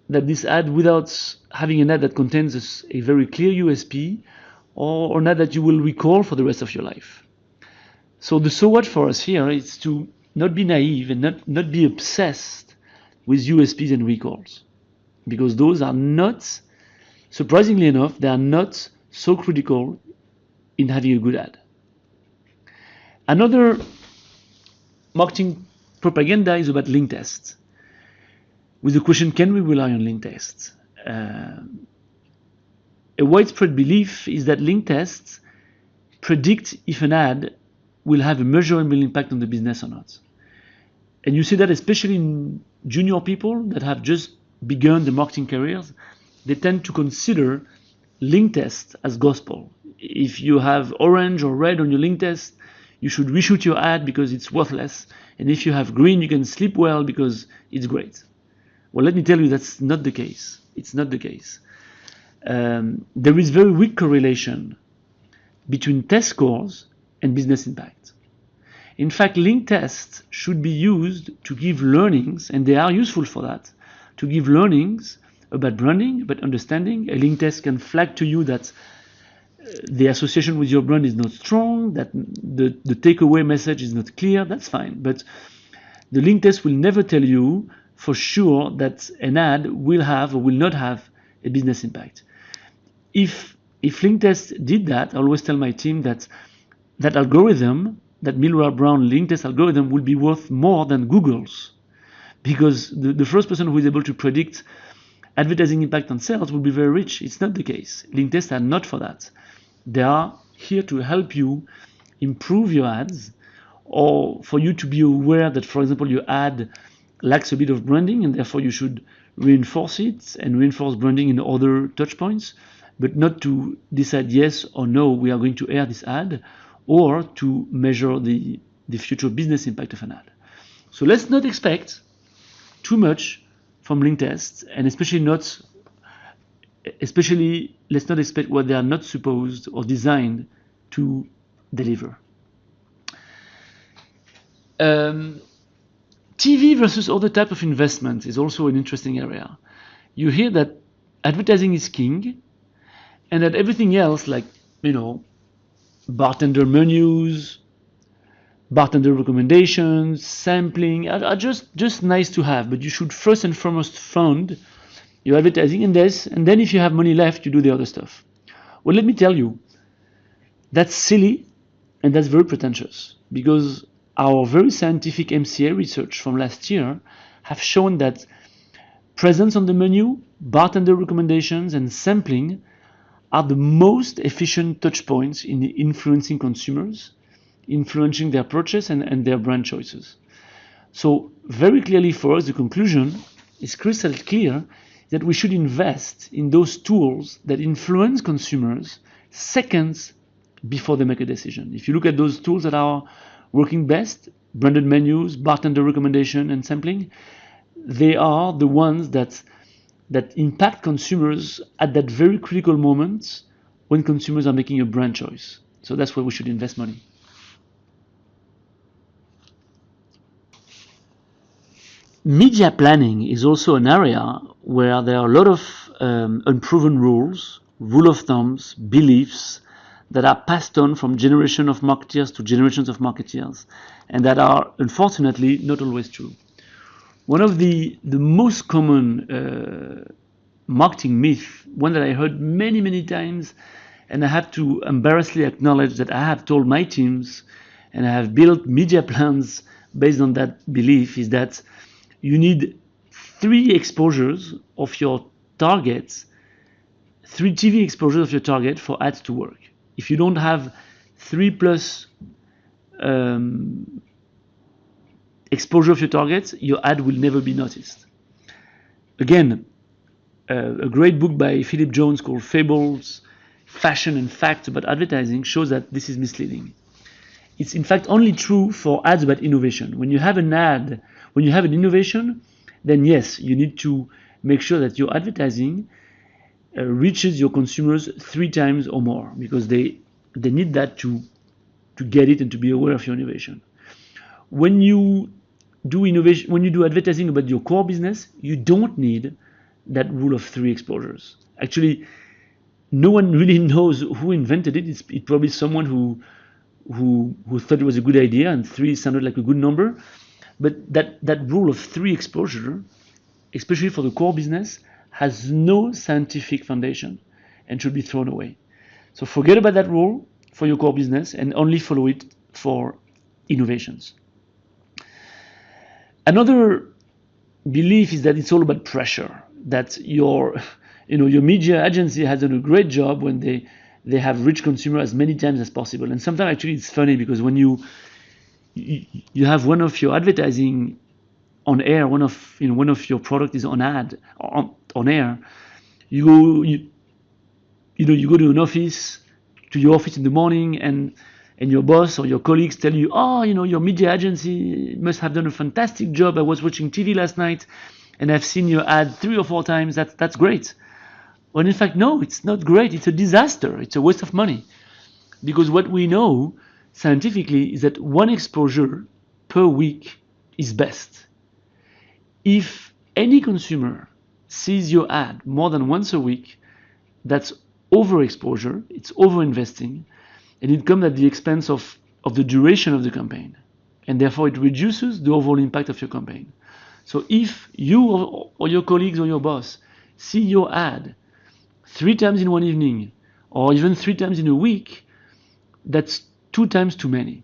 without having an ad that contains a very clear USP, or an ad that you will recall for the rest of your life. So the so what for us here is to not be naive and not be obsessed with USPs and recalls, because those are not, surprisingly enough, they are not so critical in having a good ad. Another marketing propaganda is about link tests, with the question, can we rely on link tests? A widespread belief is that link tests predict if an ad will have a measurable impact on the business or not. And you see that especially in junior people that have just begun the marketing careers, they tend to consider link tests as gospel. If you have orange or red on your link test, you should reshoot your ad because it's worthless. And if you have green, you can sleep well because it's great. Well, let me tell you, that's not the case. It's not the case. There is very weak correlation between test scores and business impact. In fact, link tests should be used to give learnings, and they are useful for that, to give learnings about branding, about understanding. A link test can flag to you that the association with your brand is not strong, that the takeaway message is not clear. That's fine. But the link test will never tell you for sure that an ad will have or will not have a business impact. If link test did that, I always tell my team that algorithm, that Millward Brown link test algorithm, will be worth more than Google's, because the first person who is able to predict advertising impact on sales will be very rich. It's not the case. Link tests are not for that. They are here to help you improve your ads, or for you to be aware that, for example, your ad lacks a bit of branding and therefore you should reinforce it and reinforce branding in other touch points, but not to decide yes or no, we are going to air this ad, or to measure the future business impact of an ad. So let's not expect too much from link tests, and especially let's not expect what they are not supposed or designed to deliver. TV versus other type of investment is also an interesting area. You hear that advertising is king, and that everything else, like, bartender menus, bartender recommendations, sampling, are just nice to have, but you should first and foremost fund your advertising, and then if you have money left, you do the other stuff. Well, let me tell you, that's silly and that's very pretentious, because our very scientific MCA research from last year have shown that presence on the menu, bartender recommendations, and sampling are the most efficient touch points in influencing consumers, influencing their purchase and their brand choices. So very clearly for us, the conclusion is crystal clear that we should invest in those tools that influence consumers seconds before they make a decision. If you look at those tools that are working best, branded menus, bartender recommendation, and sampling, they are the ones that impact consumers at that very critical moment when consumers are making a brand choice. So that's where we should invest money. Media planning is also an area where there are a lot of unproven rules, rule of thumbs, beliefs that are passed on from generation of marketeers to generations of marketeers, and that are unfortunately not always true. One of the most common marketing myth, one that I heard many times, and I have to embarrassingly acknowledge that I have told my teams and I have built media plans based on that belief, is that you need 3 exposures of your targets, 3 TV exposures of your target for ads to work. If you don't have 3+ exposure of your targets, your ad will never be noticed. Again, a great book by Philip Jones called Fables, Fashion and Facts About Advertising shows that this is misleading. It's in fact only true for ads about innovation. When you have an ad, when you have an innovation, then yes, you need to make sure that your advertising reaches your consumers 3 times or more, because they need that to get it and to be aware of your innovation. When you do innovation, when you do advertising about your core business, you don't need that rule of 3 exposures. Actually, no one really knows who invented it. It's probably someone who thought it was a good idea, and 3 sounded like a good number. But that rule of 3 exposure, especially for the core business, has no scientific foundation and should be thrown away. So forget about that rule for your core business and only follow it for innovations. Another belief is that it's all about pressure, that your media agency has done a great job when they have reached consumers as many times as possible. And sometimes actually it's funny, because when you have one of your advertising on air, one of your product is on air, you go to your office in the morning, and your boss or your colleagues tell you, your media agency must have done a fantastic job. I was watching TV last night and I've seen your ad 3 or 4 times. That's great. When in fact, no, it's not great. It's a disaster. It's a waste of money. Because what we know scientifically is that 1 exposure per week is best. If any consumer sees your ad more than once a week, that's overexposure, it's overinvesting, and it comes at the expense of the duration of the campaign. And therefore it reduces the overall impact of your campaign. So if you or your colleagues or your boss see your ad 3 times in one evening, or even 3 times in a week, that's 2 times too many.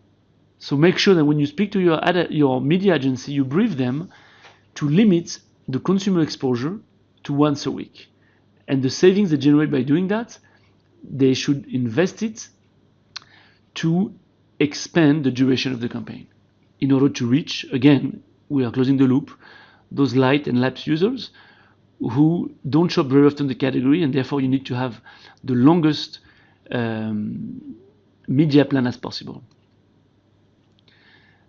So make sure that when you speak to your media agency, you brief them to limit the consumer exposure to once a week. And the savings they generate by doing that, they should invest it to expand the duration of the campaign in order to reach, again, we are closing the loop, those light and lapsed users who don't shop very often the category, and therefore you need to have the longest media plan as possible.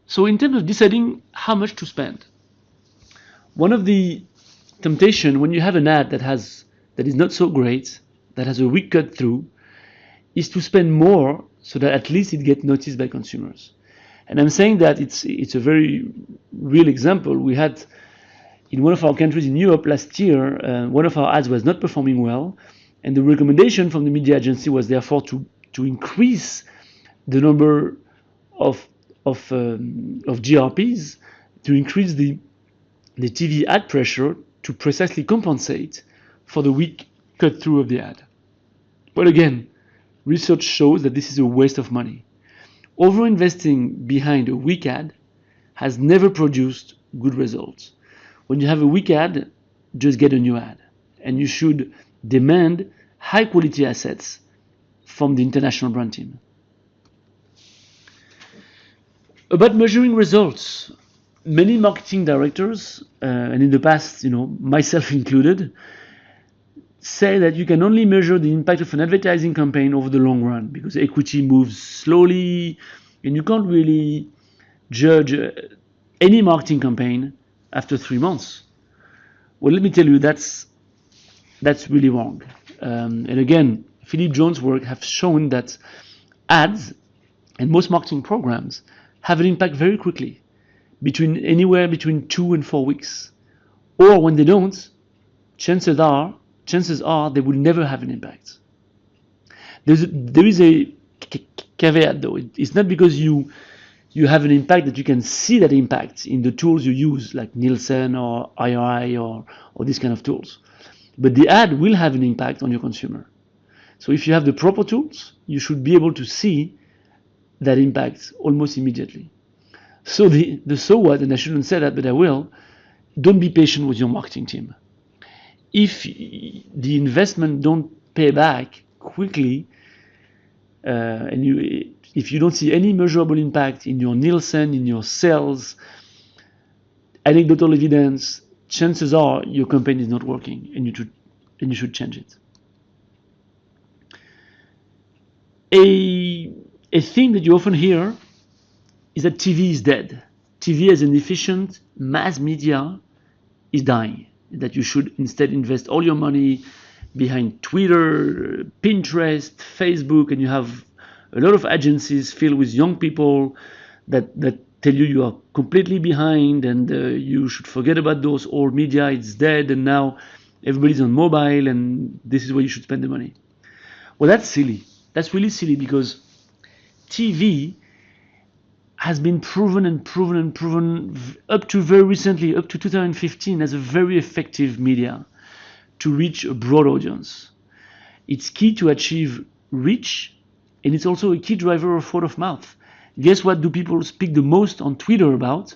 So in terms of deciding how much to spend, one of the temptation when you have an ad that is not so great, that has a weak cut through, is to spend more so that at least it gets noticed by consumers. And I'm saying that it's a very real example. We had in one of our countries in Europe last year, one of our ads was not performing well, and the recommendation from the media agency was therefore to increase the number of GRPs, to increase the TV ad pressure to precisely compensate for the weak cut through of the ad. But again, research shows that this is a waste of money. Overinvesting behind a weak ad has never produced good results. When you have a weak ad, just get a new ad. And you should demand high quality assets from the international brand team. About measuring results, many marketing directors, and in the past, myself included, say that you can only measure the impact of an advertising campaign over the long run because equity moves slowly and you can't really judge any marketing campaign after 3 months. Well, let me tell you, that's really wrong. And again, Philip Jones' work have shown that ads and most marketing programs have an impact very quickly, anywhere between 2 and 4 weeks. Or when they don't, chances are they will never have an impact. There is a caveat though. It's not because you have an impact that you can see that impact in the tools you use, like Nielsen or IRI or these kind of tools. But the ad will have an impact on your consumer. So if you have the proper tools, you should be able to see that impact almost immediately. So the so what, and I shouldn't say that, but I will, don't be patient with your marketing team. If the investment don't pay back quickly, if you don't see any measurable impact in your Nielsen, in your sales, anecdotal evidence, chances are your campaign is not working, and you should change it. A thing that you often hear is that TV is dead. TV as an efficient mass media is dying. That you should instead invest all your money behind Twitter, Pinterest, Facebook, and you have a lot of agencies filled with young people that tell you are completely behind and you should forget about those old media, it's dead, and now everybody's on mobile and this is where you should spend the money. Well, that's silly. That's really silly because TV has been proven up to very recently, up to 2015, as a very effective media to reach a broad audience. It's key to achieve reach, and it's also a key driver of word of mouth. Guess what do people speak the most on Twitter about?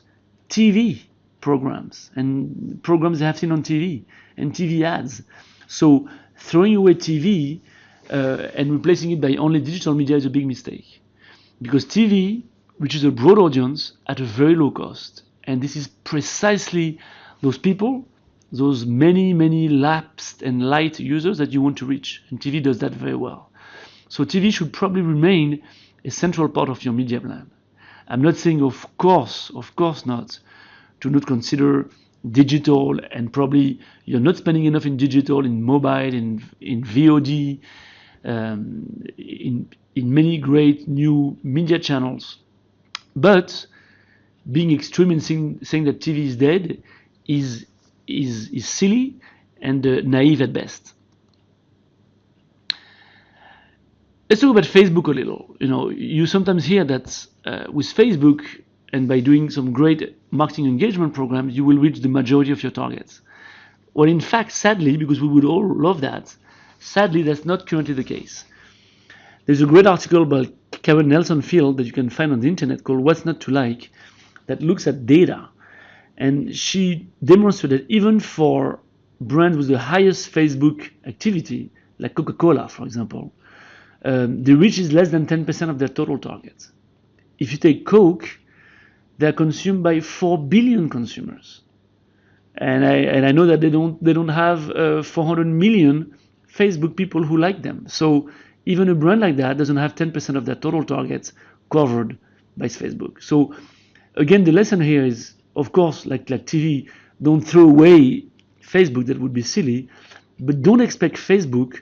TV programs and programs they have seen on TV and TV ads. So throwing away TV and replacing it by only digital media is a big mistake, because TV reaches a broad audience at a very low cost. And this is precisely those people, those many lapsed and light users that you want to reach. And TV does that very well. So TV should probably remain a central part of your media plan. I'm not saying, of course not, to not consider digital, and probably you're not spending enough in digital, in mobile, in VOD, in many great new media channels. But being extreme in saying that TV is dead is silly and naive at best. Let's talk about Facebook a little. You sometimes hear that with Facebook, and by doing some great marketing engagement programs, you will reach the majority of your targets. Well, in fact, sadly, because we would all love that, sadly, that's not currently the case. There's a great article by Karen Nelson Field that you can find on the internet called What's Not to Like, that looks at data. And she demonstrated that even for brands with the highest Facebook activity, like Coca-Cola, for example, the reach is less than 10% of their total targets. If you take Coke, they're consumed by 4 billion consumers. And I know that they don't have 400 million Facebook people who like them. So even a brand like that doesn't have 10% of their total targets covered by Facebook. So again, the lesson here is, of course, like TV, don't throw away Facebook. That would be silly. But don't expect Facebook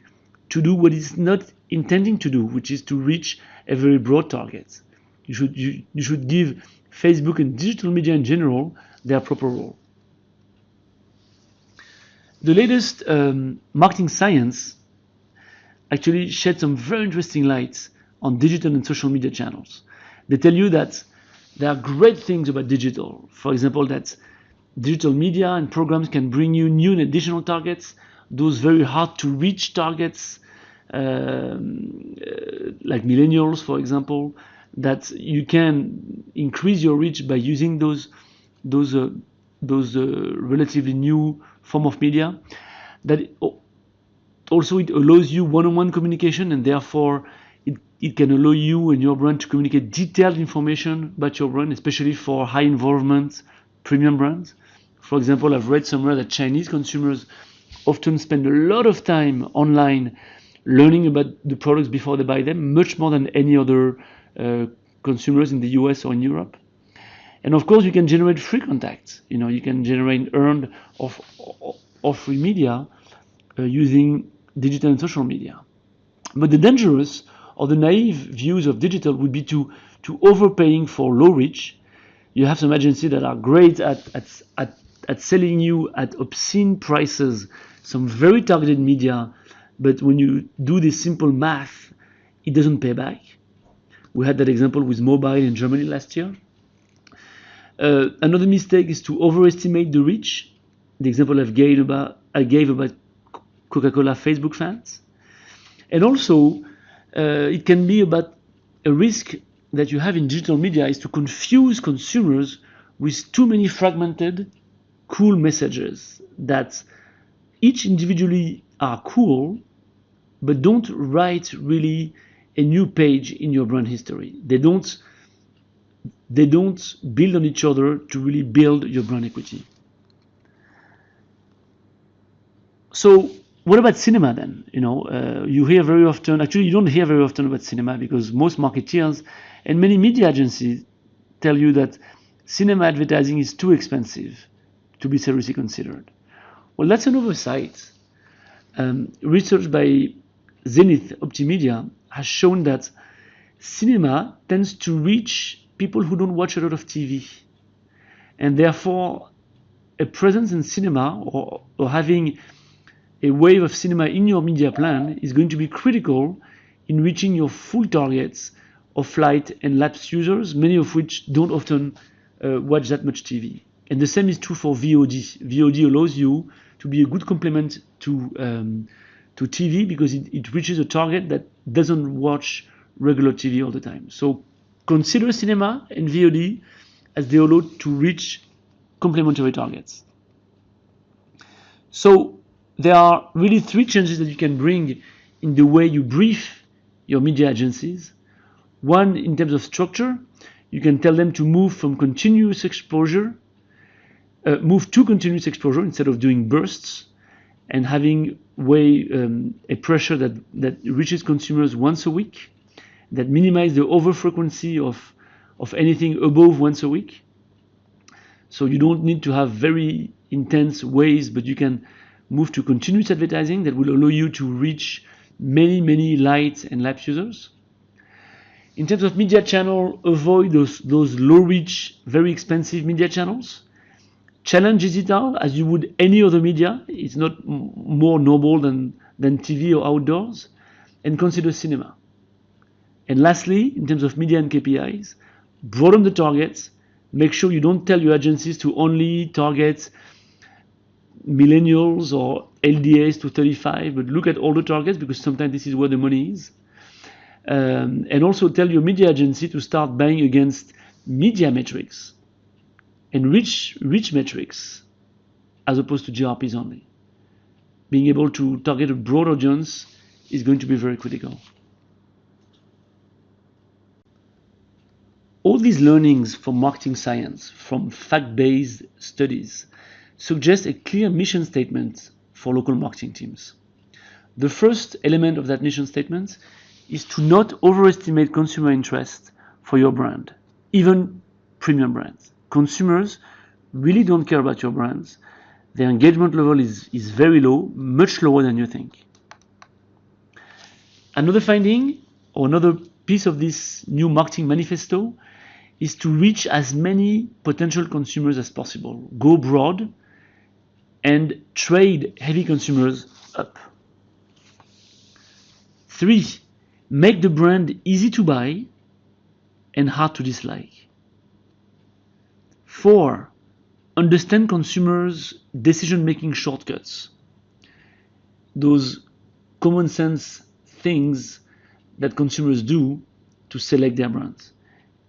to do what it's not intending to do, which is to reach a very broad target. You should give Facebook and digital media in general their proper role. The latest marketing science actually shed some very interesting lights on digital and social media channels. They tell you that there are great things about digital. For example, that digital media and programs can bring you new and additional targets, those very hard to reach targets, like millennials, for example, that you can increase your reach by using those relatively new form of media. That also it allows you one-on-one communication, and therefore it can allow you and your brand to communicate detailed information about your brand, especially for high involvement premium brands. For example, I've read somewhere that Chinese consumers often spend a lot of time online learning about the products before they buy them, much more than any other consumers in the US or in Europe. And of course, you can generate free contacts. You can generate earned or free media using digital and social media. But the dangerous or the naive views of digital would be to overpaying for low reach. You have some agencies that are great at selling you at obscene prices some very targeted media, but when you do this simple math, it doesn't pay back. We had that example with mobile in Germany last year. Another mistake is to overestimate the reach. The example I gave about Coca-Cola Facebook fans. And also, it can be about a risk that you have in digital media is to confuse consumers with too many fragmented, cool messages that each individually are cool, but don't write really a new page in your brand history. They don't build on each other to really build your brand equity. So what about cinema then? You hear very often, actually you don't hear very often about cinema, because most marketeers and many media agencies tell you that cinema advertising is too expensive to be seriously considered. Well, that's an oversight. Research by Zenith Optimedia has shown that cinema tends to reach people who don't watch a lot of TV. And therefore, a presence in cinema or having a wave of cinema in your media plan is going to be critical in reaching your full targets of light and lapsed users, many of which don't often watch that much TV. And the same is true for VOD. VOD allows you to be a good complement to TV because it reaches a target that doesn't watch regular TV all the time. So consider cinema and VOD as they allow to reach complementary targets. So there are really three changes that you can bring in the way you brief your media agencies. One, in terms of structure, you can tell them to move to continuous exposure instead of doing bursts and having a pressure that reaches consumers once a week, that minimize the over-frequency of anything above once a week. So you don't need to have very intense ways, but you can move to continuous advertising that will allow you to reach many light and lapsed users. In terms of media channel, avoid those low reach, very expensive media channels. Challenge digital as you would any other media. It's not more noble than TV or outdoors. And consider cinema. And lastly, in terms of media and KPIs, broaden the targets. Make sure you don't tell your agencies to only target millennials or LDAs to 35, but look at all the targets because sometimes this is where the money is. And also tell your media agency to start buying against media metrics and rich metrics as opposed to GRPs only. Being able to target a broad audience is going to be very critical. All these learnings from marketing science, from fact-based studies, suggest a clear mission statement for local marketing teams. The first element of that mission statement is to not overestimate consumer interest for your brand, even premium brands. Consumers really don't care about your brands. Their engagement level is very low, much lower than you think. Another finding, or another piece of this new marketing manifesto, is to reach as many potential consumers as possible. Go broad and trade heavy consumers up. 3, make the brand easy to buy and hard to dislike. 4, understand consumers' decision-making shortcuts. Those common sense things that consumers do to select their brands.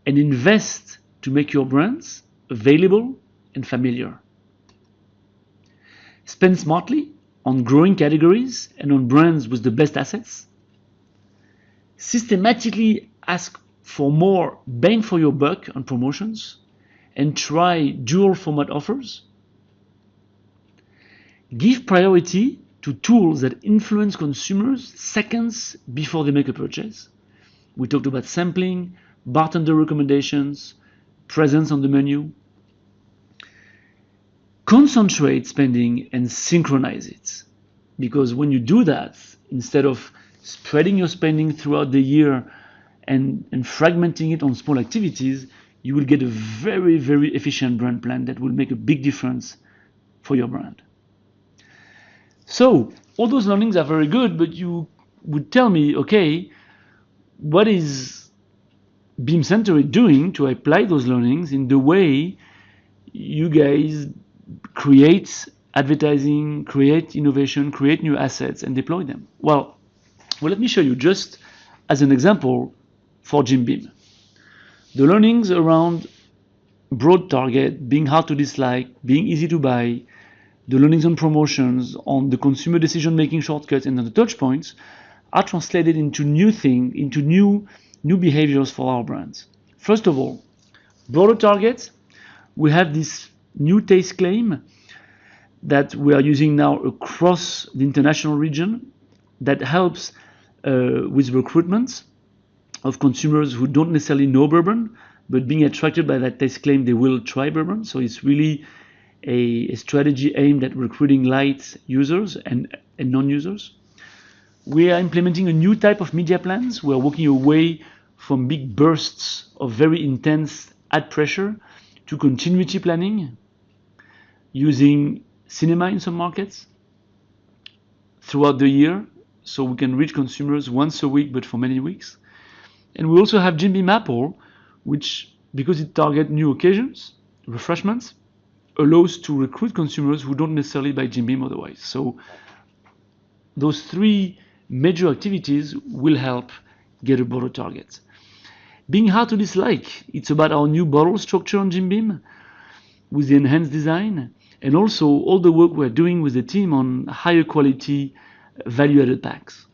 And invest to make your brands available and familiar. Spend smartly on growing categories and on brands with the best assets. Systematically ask for more bang for your buck on promotions and try dual format offers. Give priority to tools that influence consumers seconds before they make a purchase. We talked about sampling, bartender recommendations, presence on the menu. Concentrate spending and synchronize it. Because when you do that, instead of spreading your spending throughout the year and fragmenting it on small activities, you will get a very, very efficient brand plan that will make a big difference for your brand. So, all those learnings are very good, but you would tell me, okay, what is Beam Suntory doing to apply those learnings in the way you guys create advertising, create innovation, create new assets, and deploy them? Well, let me show you just as an example for Jim Beam. The learnings around broad target, being hard to dislike, being easy to buy, the learnings on promotions, on the consumer decision-making shortcuts, and on the touch points are translated into new behaviors for our brands. First of all, broader targets, we have this new taste claim that we are using now across the international region that helps with recruitment of consumers who don't necessarily know bourbon, but being attracted by that taste claim, they will try bourbon. So it's really a strategy aimed at recruiting light users and non-users. We are implementing a new type of media plans. We are walking away from big bursts of very intense ad pressure to continuity planning, using cinema in some markets throughout the year, so we can reach consumers once a week, but for many weeks. And we also have Jim Beam Apple, which, because it targets new occasions, refreshments, allows to recruit consumers who don't necessarily buy Jim Beam otherwise. So those 3 major activities will help get a broader target. Being hard to dislike, it's about our new bottle structure on Jim Beam with the enhanced design, and also all the work we're doing with the team on higher quality value-added packs.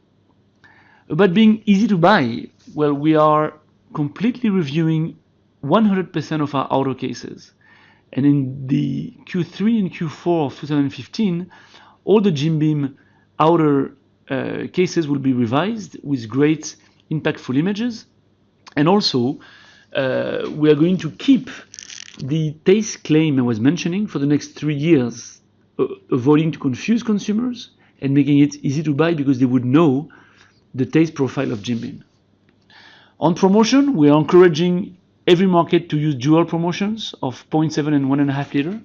About being easy to buy, well, we are completely reviewing 100% of our outer cases. And in the Q3 and Q4 of 2015, all the Jim Beam outer cases will be revised with great impactful images. And also, we are going to keep the taste claim I was mentioning for the next 3 years, avoiding to confuse consumers and making it easy to buy because they would know the taste profile of Jim Beam. On promotion, we are encouraging every market to use dual promotions of 0.7 and 1.5 liter.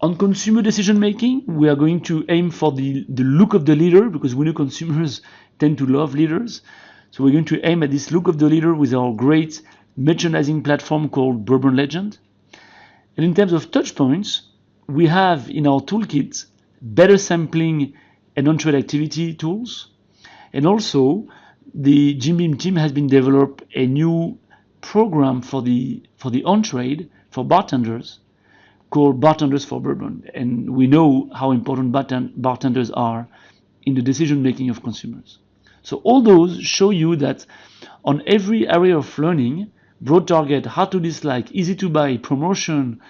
On consumer decision making, we are going to aim for the look of the liter because we know consumers tend to love liters. So we're going to aim at this look of the liter with our great merchandising platform called Bourbon Legend. And in terms of touch points, we have in our toolkit better sampling and on-trade activity tools. And also, the Jim Beam team has been developed a new program for the on-trade for bartenders called Bartenders for Bourbon. And we know how important bartenders are in the decision making of consumers. So all those show you that on every area of learning, broad target, hard to dislike, easy to buy, promotion,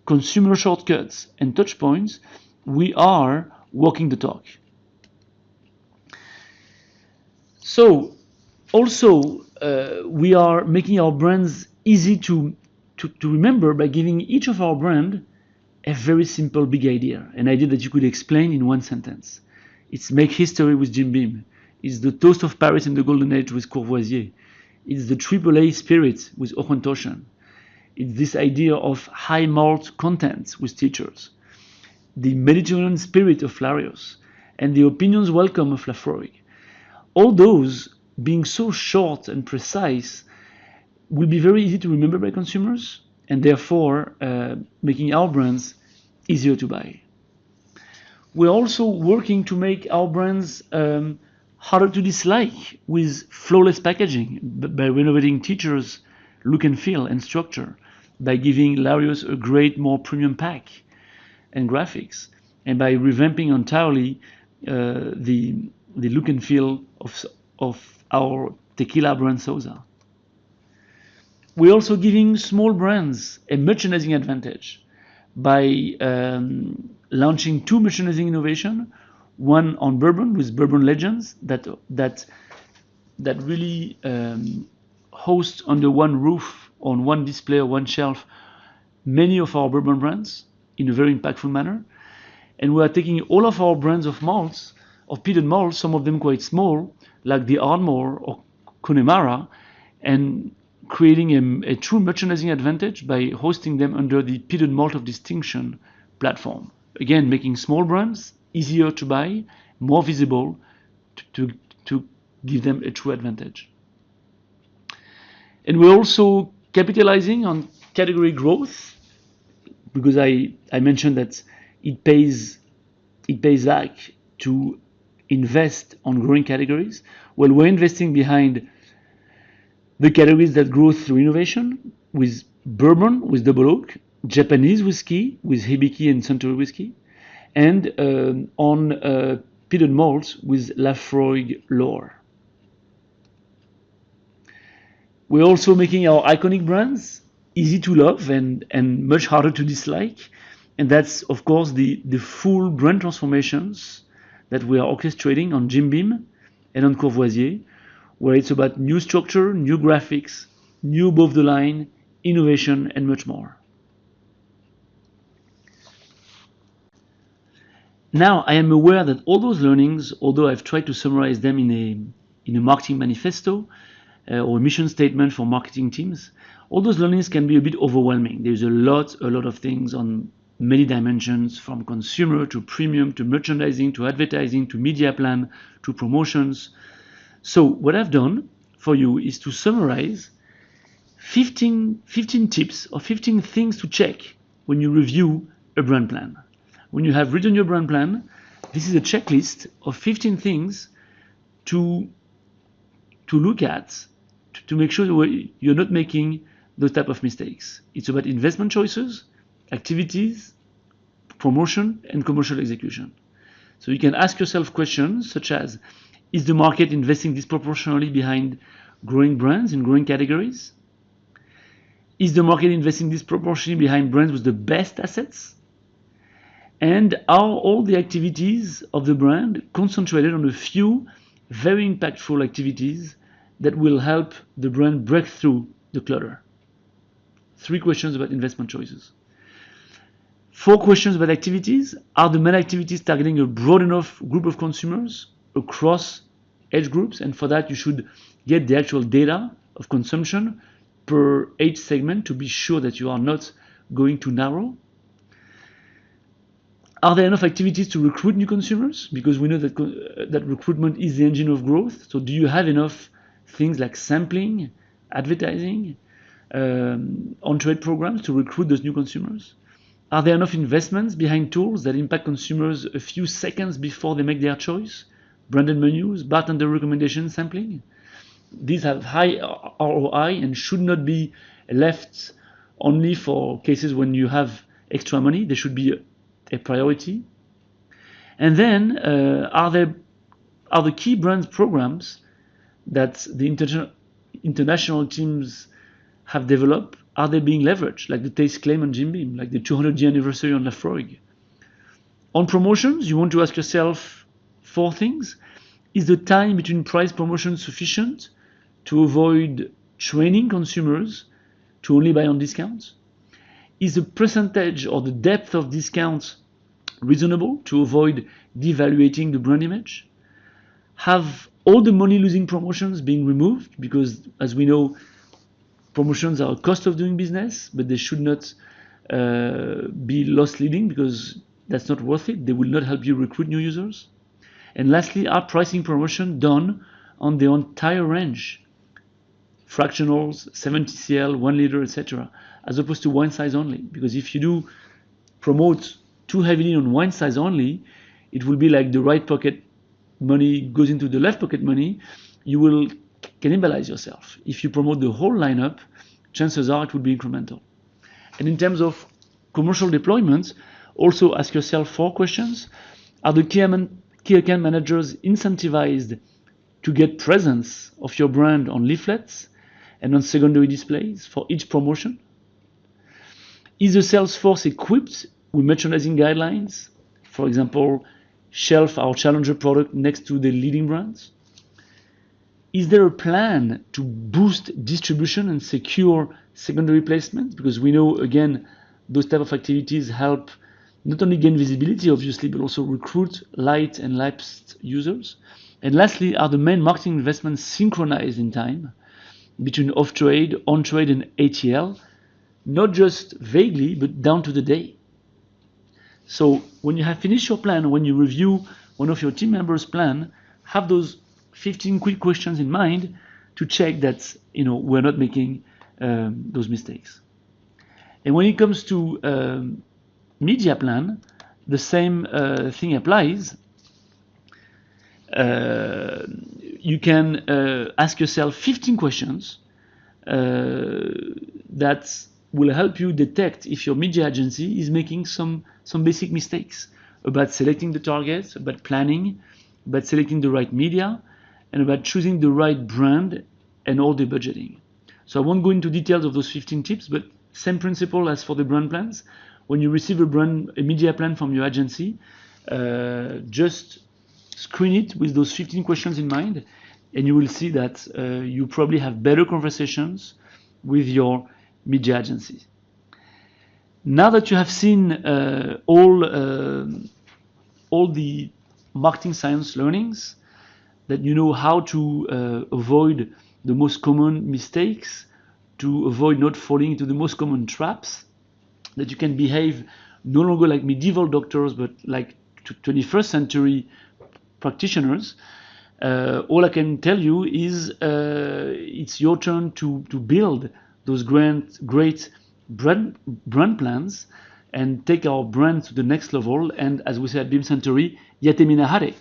consumer shortcuts, and touch points, we are walking the talk. So also, we are making our brands easy to remember by giving each of our brand a very simple big idea, an idea that you could explain in one sentence. It's make history with Jim Beam. It's the toast of Paris in the golden age with Courvoisier. It's the AAA spirit with Auchentoshan. It's this idea of high malt content with teachers, the Mediterranean spirit of Larios, and the opinions welcome of Lafroig. All those, being so short and precise, will be very easy to remember by consumers, and therefore making our brands easier to buy. We're also working to make our brands harder to dislike with flawless packaging, by renovating teachers' look and feel and structure, by giving Larios a great, more premium pack and graphics, and by revamping entirely the look and feel of our tequila brand Sousa. We're also giving small brands a merchandising advantage by launching 2 merchandising innovation, one on bourbon with Bourbon Legends that really host under one roof, on one display or one shelf, many of our bourbon brands in a very impactful manner. And we are taking all of our brands of malts, of peated malts, some of them quite small, like the Ardmore or Connemara, and creating a true merchandising advantage by hosting them under the peated malt of distinction platform. Again, making small brands easier to buy, more visible, to give them a true advantage. And we're also capitalizing on category growth, because I mentioned that it pays back to invest on growing categories. Well, we're investing behind the categories that grow through innovation, with bourbon, with Double Oak, Japanese whiskey, with Hibiki and Suntory whiskey, and on peated malts with Lafroig L'Or. We're also making our iconic brands easy to love and much harder to dislike. And that's, of course, the full brand transformations that we are orchestrating on Jim Beam and on Courvoisier, where it's about new structure, new graphics, new above the line, innovation, and much more. Now, I am aware that all those learnings, although I've tried to summarize them in a marketing manifesto or a mission statement for marketing teams, all those learnings can be a bit overwhelming. There's a lot of things on many dimensions, from consumer to premium to merchandising to advertising to media plan to promotions. So what I've done for you is to summarize 15 tips or 15 things to check when you review a brand plan. When you have written your brand plan, this is a checklist of 15 things to look at to make sure you're not making those type of mistakes. It's about investment choices, activities, promotion, and commercial execution. So you can ask yourself questions such as, is the market investing disproportionately behind growing brands in growing categories? Is the market investing disproportionately behind brands with the best assets? And are all the activities of the brand concentrated on a few very impactful activities that will help the brand break through the clutter? 3 questions about investment choices. 4 questions about activities. Are the main activities targeting a broad enough group of consumers across age groups? And for that, you should get the actual data of consumption per age segment to be sure that you are not going too narrow. Are there enough activities to recruit new consumers? Because we know that recruitment is the engine of growth. So do you have enough things like sampling, advertising, on-trade programs to recruit those new consumers? Are there enough investments behind tools that impact consumers a few seconds before they make their choice? Branded menus, bartender recommendation sampling? These have high ROI and should not be left only for cases when you have extra money. They should be a priority. And then are the key brand programs that the international teams have developed, are they being leveraged, like the Taste Claim on Jim Beam, like the 200-year anniversary on Lafroig? On promotions, you want to ask yourself 4 things. Is the time between price promotions sufficient to avoid training consumers to only buy on discounts? Is the percentage or the depth of discounts reasonable to avoid devaluating the brand image? Have all the money-losing promotions being removed? Because, as we know, promotions are a cost of doing business, but they should not be loss-leading, because that's not worth it. They will not help you recruit new users. And lastly, are pricing promotion done on the entire range? Fractionals, 70cl, 1 liter, etc., as opposed to wine size only. Because if you do promote too heavily on wine size only, it will be like the right pocket money goes into the left pocket money. You will cannibalize yourself. If you promote the whole lineup, chances are it will be incremental. And in terms of commercial deployment, also ask yourself 4 questions. Are the key account managers incentivized to get presence of your brand on leaflets and on secondary displays for each promotion? Is the sales force equipped with merchandising guidelines? For example, shelf our challenger product next to the leading brands? Is there a plan to boost distribution and secure secondary placement? Because we know, again, those type of activities help not only gain visibility, obviously, but also recruit light and lapsed users. And lastly, are the main marketing investments synchronized in time between off-trade, on-trade, and ATL, not just vaguely, but down to the day? So when you have finished your plan, when you review one of your team members' plan, have those 15 quick questions in mind to check that we're not making those mistakes. And when it comes to media plan, the same thing applies. You can ask yourself 15 questions that will help you detect if your media agency is making some basic mistakes about selecting the targets, about planning, about selecting the right media, and about choosing the right brand and all the budgeting. So I won't go into details of those 15 tips, but same principle as for the brand plans. When you receive a media plan from your agency, just screen it with those 15 questions in mind, and you will see that you probably have better conversations with your media agency. Now that you have seen all the marketing science learnings, that you know how to avoid the most common mistakes, to avoid not falling into the most common traps, that you can behave no longer like medieval doctors, but like 21st century practitioners, all I can tell you is it's your turn to build those great brand plans and take our brand to the next level. And as we say at Beam Suntory, Yatemina Hare.